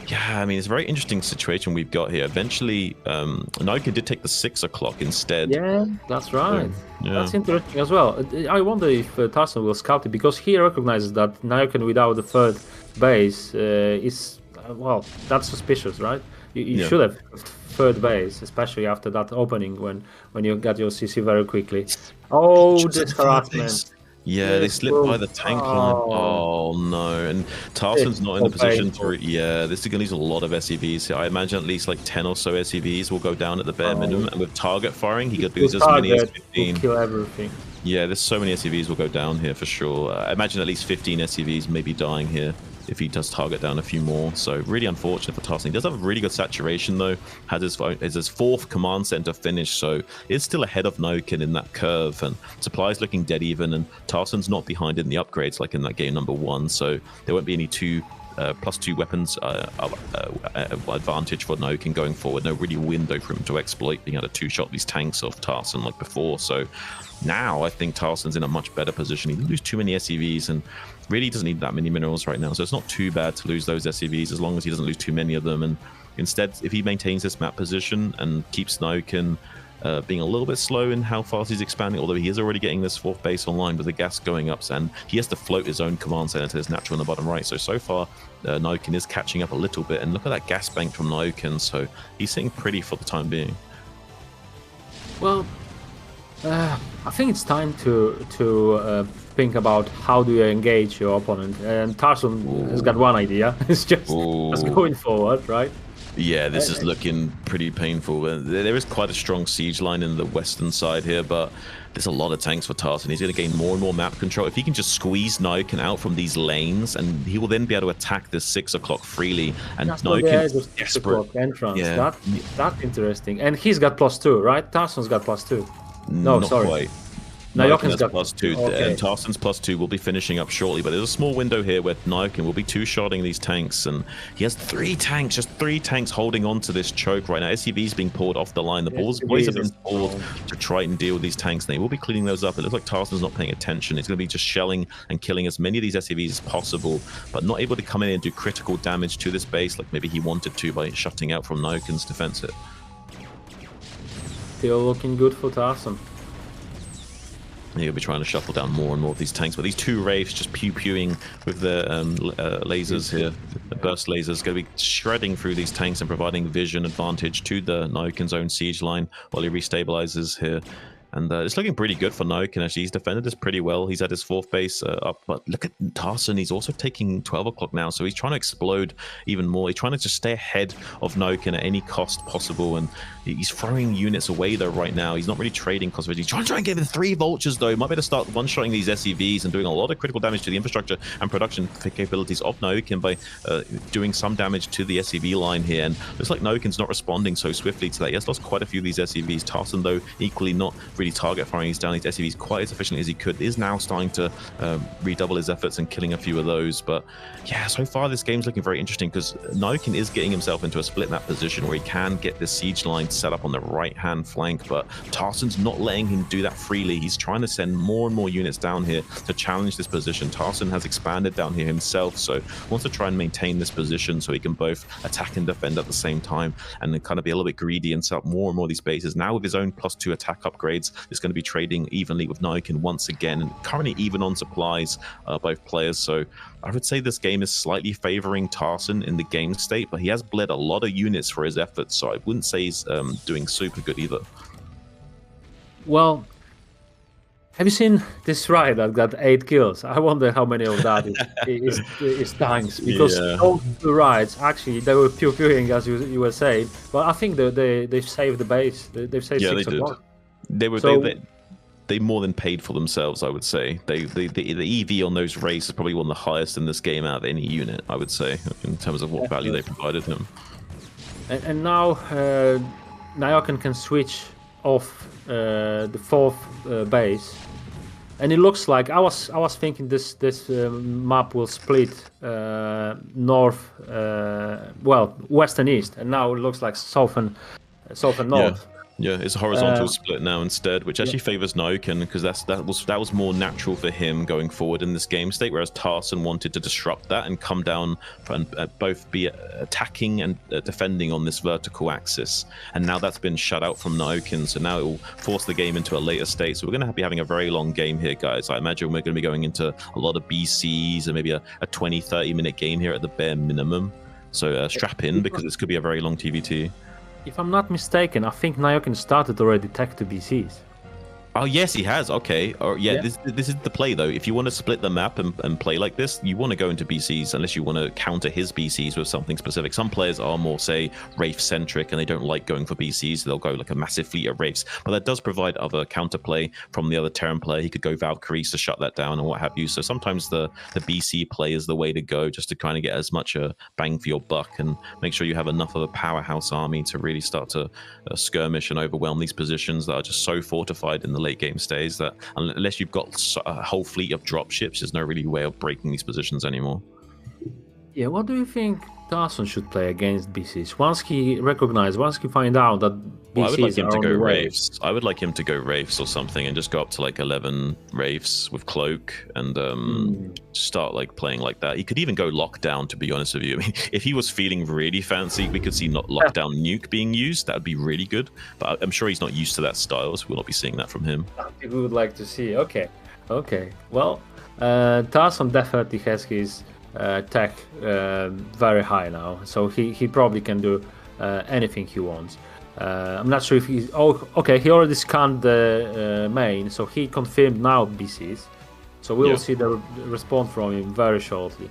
yeah, I mean, it's a very interesting situation we've got here. Eventually, Nyoken did take the 6 o'clock instead. Yeah, that's right. Yeah. That's interesting as well. I wonder if Tarson will scout it, because he recognizes that Nyoken without the third base is, well, that's suspicious, right? You should have third base, especially after that opening when you got your CC very quickly. Oh, this harassment. Yeah, they slipped by the tank line. Oh no, and Tarson's not in the position to. Yeah, this is going to use a lot of SCVs. I imagine at least like 10 or so SCVs will go down at the bare minimum, and with target firing, he could lose as many as 15. Kill everything. Yeah, there's so many SCVs will go down here for sure. I imagine at least 15 SCVs may be dying here if he does target down a few more. So really unfortunate for Tarson. He does have a really good saturation though. Has his 4th command center finish, so it's still ahead of Nyoken in that curve, and supply's looking dead even, and Tarson's not behind in the upgrades like in that game number 1, so there won't be any +2 weapons advantage for Nyoken going forward. No really window for him to exploit being able to 2-shot these tanks off Tarson like before. So now I think Tarson's in a much better position. He didn't lose too many SCVs and really doesn't need that many minerals right now. So it's not too bad to lose those SCVs as long as he doesn't lose too many of them. And instead, if he maintains this map position and keeps Nyoken being a little bit slow in how fast he's expanding, although he is already getting this 4th base online with the gas going up, and he has to float his own command center to his natural in the bottom right. So far, Nyoken is catching up a little bit, and look at that gas bank from Nyoken, so he's sitting pretty for the time being. Well, I think it's time to think about how do you engage your opponent, and Tarson has got one idea. It's just going forward, right? Yeah, this is looking pretty painful. There is quite a strong siege line in the western side here, but there's a lot of tanks for Tarson. He's going to gain more and more map control. If he can just squeeze Nyoken out from these lanes, and he will then be able to attack this 6 o'clock freely. And Nyoken is desperate. Entrance. Yeah. That's interesting. And he's got +2, right? Tarson's got +2. No, not sorry. Quite. Nyoken's got +2, and Tarson's +2 will be finishing up shortly, but there's a small window here where Nyoken will be two-shotting these tanks, and he has 3 tanks, just 3 tanks holding on to this choke right now. SCV's being pulled off the line. The boys have been pulled to try and deal with these tanks, and they will be cleaning those up. It looks like Tarson's not paying attention. It's going to be just shelling and killing as many of these SCVs as possible, but not able to come in and do critical damage to this base like maybe he wanted to by shutting out from Nyoken's defense hit. Still looking good for Tarson. He'll be trying to shuffle down more and more of these tanks, but these 2 Wraiths just pew-pewing with the lasers here, the burst lasers, going to be shredding through these tanks and providing vision advantage to the Nyoken's own siege line while he restabilizes here. And it's looking pretty good for Nyoken, actually. He's defended this pretty well. He's at his 4th base up, but look at Tarson. He's also taking 12 o'clock now, so he's trying to explode even more. He's trying to just stay ahead of Nyoken at any cost possible, and he's throwing units away, though, right now. He's not really trading cost. He's trying to give him 3 vultures, though. He might better start one-shotting these SCVs and doing a lot of critical damage to the infrastructure and production capabilities of Nyoken by doing some damage to the SCV line here. And looks like Nyoken's not responding so swiftly to that. He has lost quite a few of these SCVs. Tarson, though, equally not really target firing down these SCVs quite as efficiently as he could. Is now starting to redouble his efforts and killing a few of those. But yeah, so far this game's looking very interesting because Nyoken is getting himself into a split map position where he can get this siege line set up on the right hand flank, but Tarson's not letting him do that freely. He's trying to send more and more units down here to challenge this position. Tarson has expanded down here himself, so wants to try and maintain this position so he can both attack and defend at the same time, and then kind of be a little bit greedy and set up more and more of these bases. Now with his own +2 attack upgrades, it's going to be trading evenly with Nyoken once again, and currently even on supplies, both players. So I would say this game is slightly favoring Tarson in the game state, but he has bled a lot of units for his efforts, so I wouldn't say he's doing super good either. Well, have you seen this ride that got 8 kills? I wonder how many of that is tanks, because those 2 rides, actually, they were pew-pewing, as you were saying, but I think they've saved the base. They've saved 6 they did. They more than paid for themselves, I would say. The EV on those Wraiths is probably one of the highest in this game out of any unit, I would say, in terms of what value they provided him. And now Nyoken can switch off the 4th base, and it looks like I was thinking this map will split north, well, west and east, and now it looks like south and north. Yeah, it's a horizontal split now instead, which actually favors Nyoken, because that was more natural for him going forward in this game state, whereas Tarson wanted to disrupt that and come down and both be attacking and defending on this vertical axis. And now that's been shut out from Nyoken, so now it will force the game into a later state. So we're going to be having a very long game here, guys. I imagine we're going to be going into a lot of BCs and maybe a 20-30 minute game here at the bare minimum. So strap in, because this could be a very long TVT. If I'm not mistaken, I think Nyoken started already tech to BCs. Oh, yes, he has. Okay. This is the play, though. If you want to split the map and play like this, you want to go into BCs unless you want to counter his BCs with something specific. Some players are more, say, Wraith-centric, and they don't like going for BCs. So they'll go like a massive fleet of Wraiths. But that does provide other counterplay from the other Terran player. He could go Valkyries to shut that down and what have you. So sometimes the BC play is the way to go, just to kind of get as much bang for your buck and make sure you have enough of a powerhouse army to really start to skirmish and overwhelm these positions that are just so fortified in the late game stays that unless you've got a whole fleet of dropships, there's no really way of breaking these positions anymore. Yeah, what do you think Tarson should play against BCs? Once he find out that BCs I would like him to go way. Wraiths. I would like him to go Wraiths or something and just go up to like 11 Wraiths with Cloak and start like playing like that. He could even go Lockdown, to be honest with you. I mean, if he was feeling really fancy, we could see not Lockdown Nuke being used. That would be really good. But I'm sure he's not used to that style, so we'll not be seeing that from him. We would like to see. Okay. Well, Tarson definitely has his tech very high now, so he probably can do anything he wants. I'm not sure if he's... Oh, okay, he already scanned the main, so he confirmed now BCs. So we will see the response from him very shortly.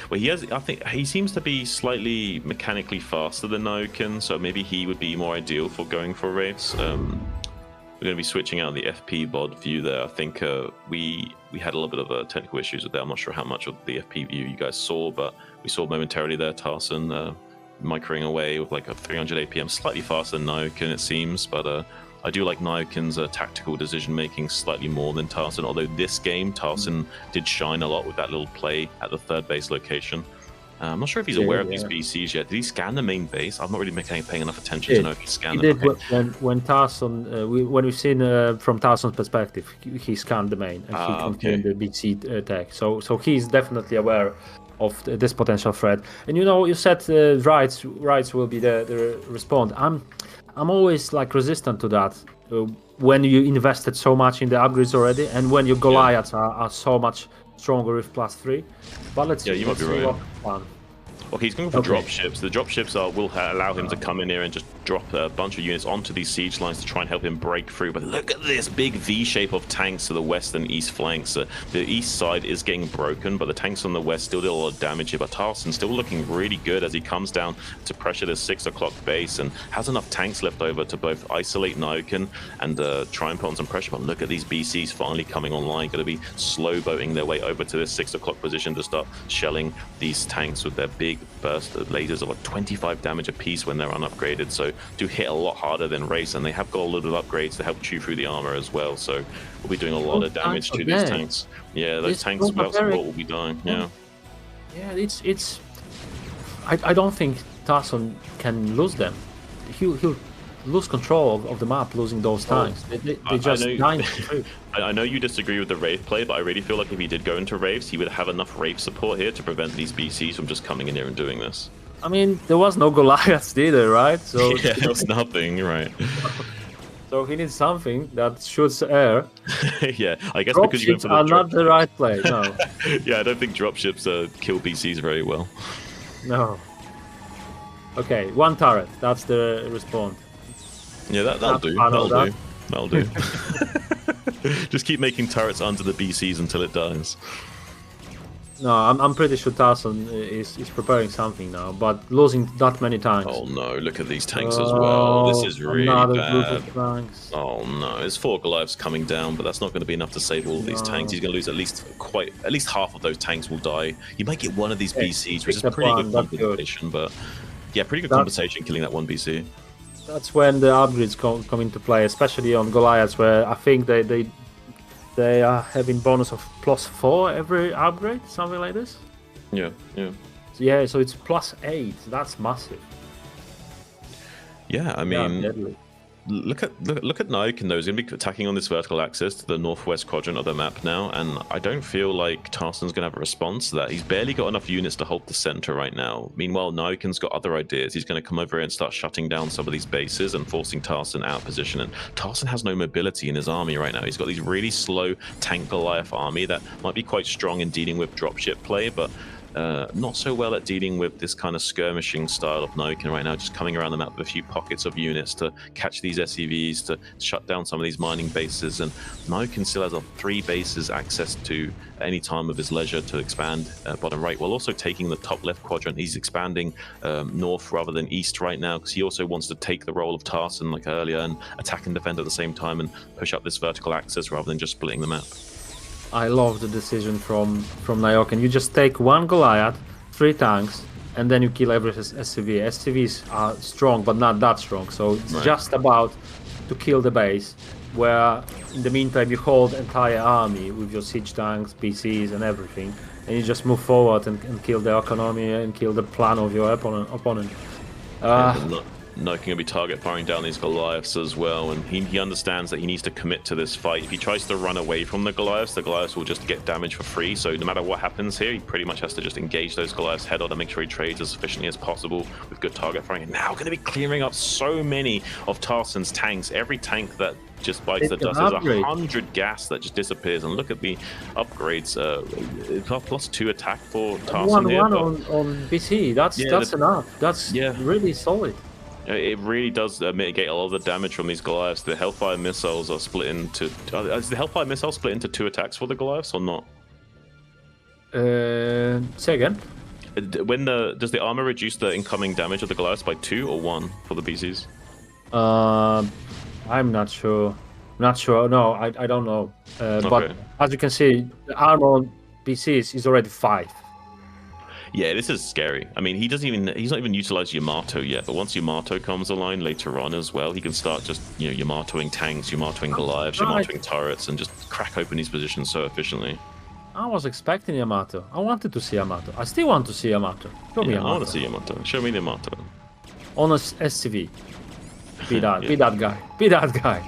Well, I think he seems to be slightly mechanically faster than Nyoken, so maybe he would be more ideal for going for Wraiths. We're going to be switching out the FP VOD view there. I think we had a little bit of technical issues with that. I'm not sure how much of the FP view you guys saw, but we saw momentarily there Tarson microing away with like a 300 APM, slightly faster than Nyoken, it seems. But I do like Nyoken's tactical decision-making slightly more than Tarson, although this game, Tarson did shine a lot with that little play at the third base location. I'm not sure if he's aware of these BCs yet. Did he scan the main base? I'm not really paying enough attention to know if he scanned them. Okay. When Tarson, when we've seen from Tarson's perspective, he scanned the main and he confirmed the BC tech. So he's definitely aware of this potential threat. And you said rights will be the response. I'm always like resistant to that when you invested so much in the upgrades already, and when your Goliaths are so much stronger with +3. But let's see. You might be right. Okay, he's going for drop ships. The drop ships will allow him to come in here and just drop a bunch of units onto these siege lines to try and help him break through. But look at this big V shape of tanks to the west and east flanks. The east side is getting broken, but the tanks on the west still did a lot of damage here. But Tarson still looking really good as he comes down to pressure this 6 o'clock base and has enough tanks left over to both isolate Nyoken and try and put on some pressure. But look at these BCs finally coming online. Going to be slow boating their way over to this 6 o'clock position to start shelling these tanks with their big burst lasers of like 25 damage a piece when they're unupgraded, so do hit a lot harder than Race, and they have got a little upgrades to help chew through the armor as well, so we'll be doing a lot of damage to these tanks. Yeah, those tanks without support will be dying. Yeah, it's I don't think Tarson can lose them. He'll lose control of the map, losing those tanks. They just dying. I know you disagree with the Rave play, but I really feel like if he did go into Raves, he would have enough Rave support here to prevent these BCs from just coming in here and doing this. I mean, there was no Goliaths either, right? So yeah, there was nothing, right? So he needs something that shoots air. Yeah, I guess drop because you went for the are not the right play. No. Yeah, I don't think dropships kill BCs very well. No. Okay, one turret. That's the response. Yeah, that'll do. That'll do. Just keep making turrets under the BCs until it dies. No, I'm pretty sure Tarson is preparing something now, but losing that many tanks. Oh no, look at these tanks as well. This is really bad. Oh no, it's 4 Goliaths coming down, but that's not going to be enough to save all of these tanks. He's going to lose at least half of those tanks will die. You might get one of these BCs, which is pretty good compensation, but yeah, pretty good compensation killing that one BC. That's when the upgrades come into play, especially on Goliaths, where I think they are having bonus of +4 every upgrade, something like this. Yeah. Yeah, so it's +8. That's massive. Yeah, I mean, look at Nyoken though. He's going to be attacking on this vertical axis to the northwest quadrant of the map now, and I don't feel like Tarson's going to have a response to that. He's barely got enough units to hold the center right now. Meanwhile, Nyoken's got other ideas. He's going to come over here and start shutting down some of these bases and forcing Tarson out of position. And Tarson has no mobility in his army right now. He's got these really slow tank Goliath army that might be quite strong in dealing with dropship play, but not so well at dealing with this kind of skirmishing style of Nyoken right now, just coming around the map with a few pockets of units to catch these SCVs, to shut down some of these mining bases. And Nyoken still has 3 bases access to any time of his leisure to expand bottom right, while also taking the top left quadrant. He's expanding north rather than east right now, because he also wants to take the role of Tarson like earlier and attack and defend at the same time and push up this vertical axis rather than just splitting the map. I love the decision from Nyoken. You just take 1 Goliath, 3 tanks, and then you kill every SCV. SCVs are strong, but not that strong. So it's just about to kill the base, where in the meantime you hold entire army with your siege tanks, PCs, and everything, and you just move forward and kill the economy and kill the plan of your opponent. Nyoken going to be target firing down these Goliaths as well, and he understands that he needs to commit to this fight. If he tries to run away from the Goliaths will just get damage for free, so no matter what happens here, he pretty much has to just engage those Goliaths head on and make sure he trades as efficiently as possible with good target firing. And now going to be clearing up so many of Tarson's tanks. Every tank that just bites the dust, there's 100 gas that just disappears, and look at the upgrades. +2 attack for Tarson here. 1 on BC, that's enough. That's really solid. It really does mitigate a lot of the damage from these Goliaths. The Hellfire missiles are split into... is the Hellfire missile split into 2 attacks for the Goliaths or not? Say again? Does the armor reduce the incoming damage of the Goliaths by 2 or 1 for the BCs? I'm not sure. No, I don't know. But as you can see, the armor on BCs is already 5. Yeah, this is scary. I mean, he's not even utilized Yamato yet, but once Yamato comes online later on as well, he can start just, you know, Yamatoing tanks, Yamatoing Goliaths, Yamatoing turrets, and just crack open these positions so efficiently. I was expecting Yamato. I wanted to see Yamato. I still want to see Yamato. Show me Yamato. I want to see Yamato. Show me the Yamato. On a SCV. Be that. Yeah. Be that guy. Be that guy.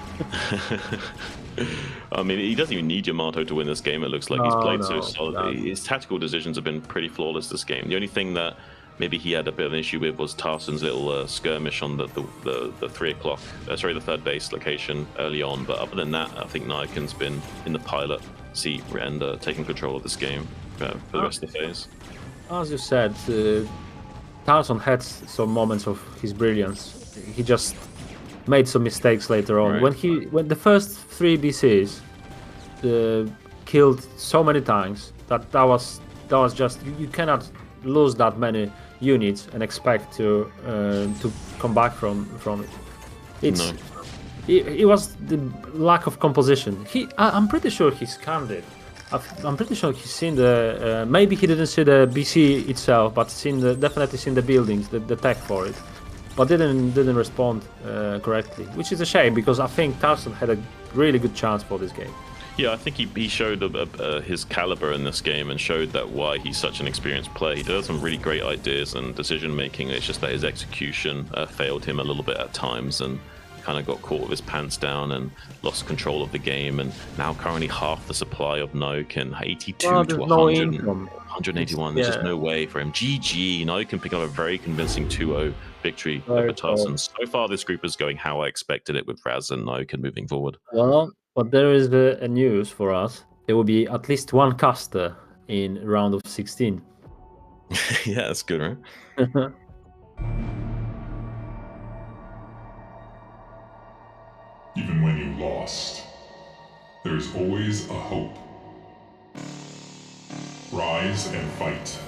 I mean, he doesn't even need Yamato to win this game. It looks like he's played so solidly. His tactical decisions have been pretty flawless this game. The only thing that maybe he had a bit of an issue with was Tarson's little skirmish on the 3 o'clock, the third base location early on. But other than that, I think Nyoken's been in the pilot seat and taking control of this game for the rest of the phase. As you said, Tarson had some moments of his brilliance. He just made some mistakes later on. Right. When the first 3 BCs killed so many tanks that was just you cannot lose that many units and expect to come back from it. It was the lack of composition. I'm pretty sure he scanned it. I'm pretty sure he's seen the maybe he didn't see the BC itself, but definitely seen the buildings, the tech for it. But didn't respond correctly, which is a shame because I think Tarson had a really good chance for this game. Yeah, I think he showed his caliber in this game and showed that why he's such an experienced player. He does some really great ideas and decision making. It's just that his execution failed him a little bit at times and kind of got caught with his pants down and lost control of the game. And now currently half the supply of Nuke and 82 to 100, 181. There's just no way for him. GG. Now you can pick up a very convincing 2-0 victory over Tarson. So far, this group is going how I expected it with Razz and Nyoken moving forward. Well, but there is a news for us. There will be at least one caster in round of 16. Yeah, that's good, right? Even when you lost, there's always a hope. Rise and fight.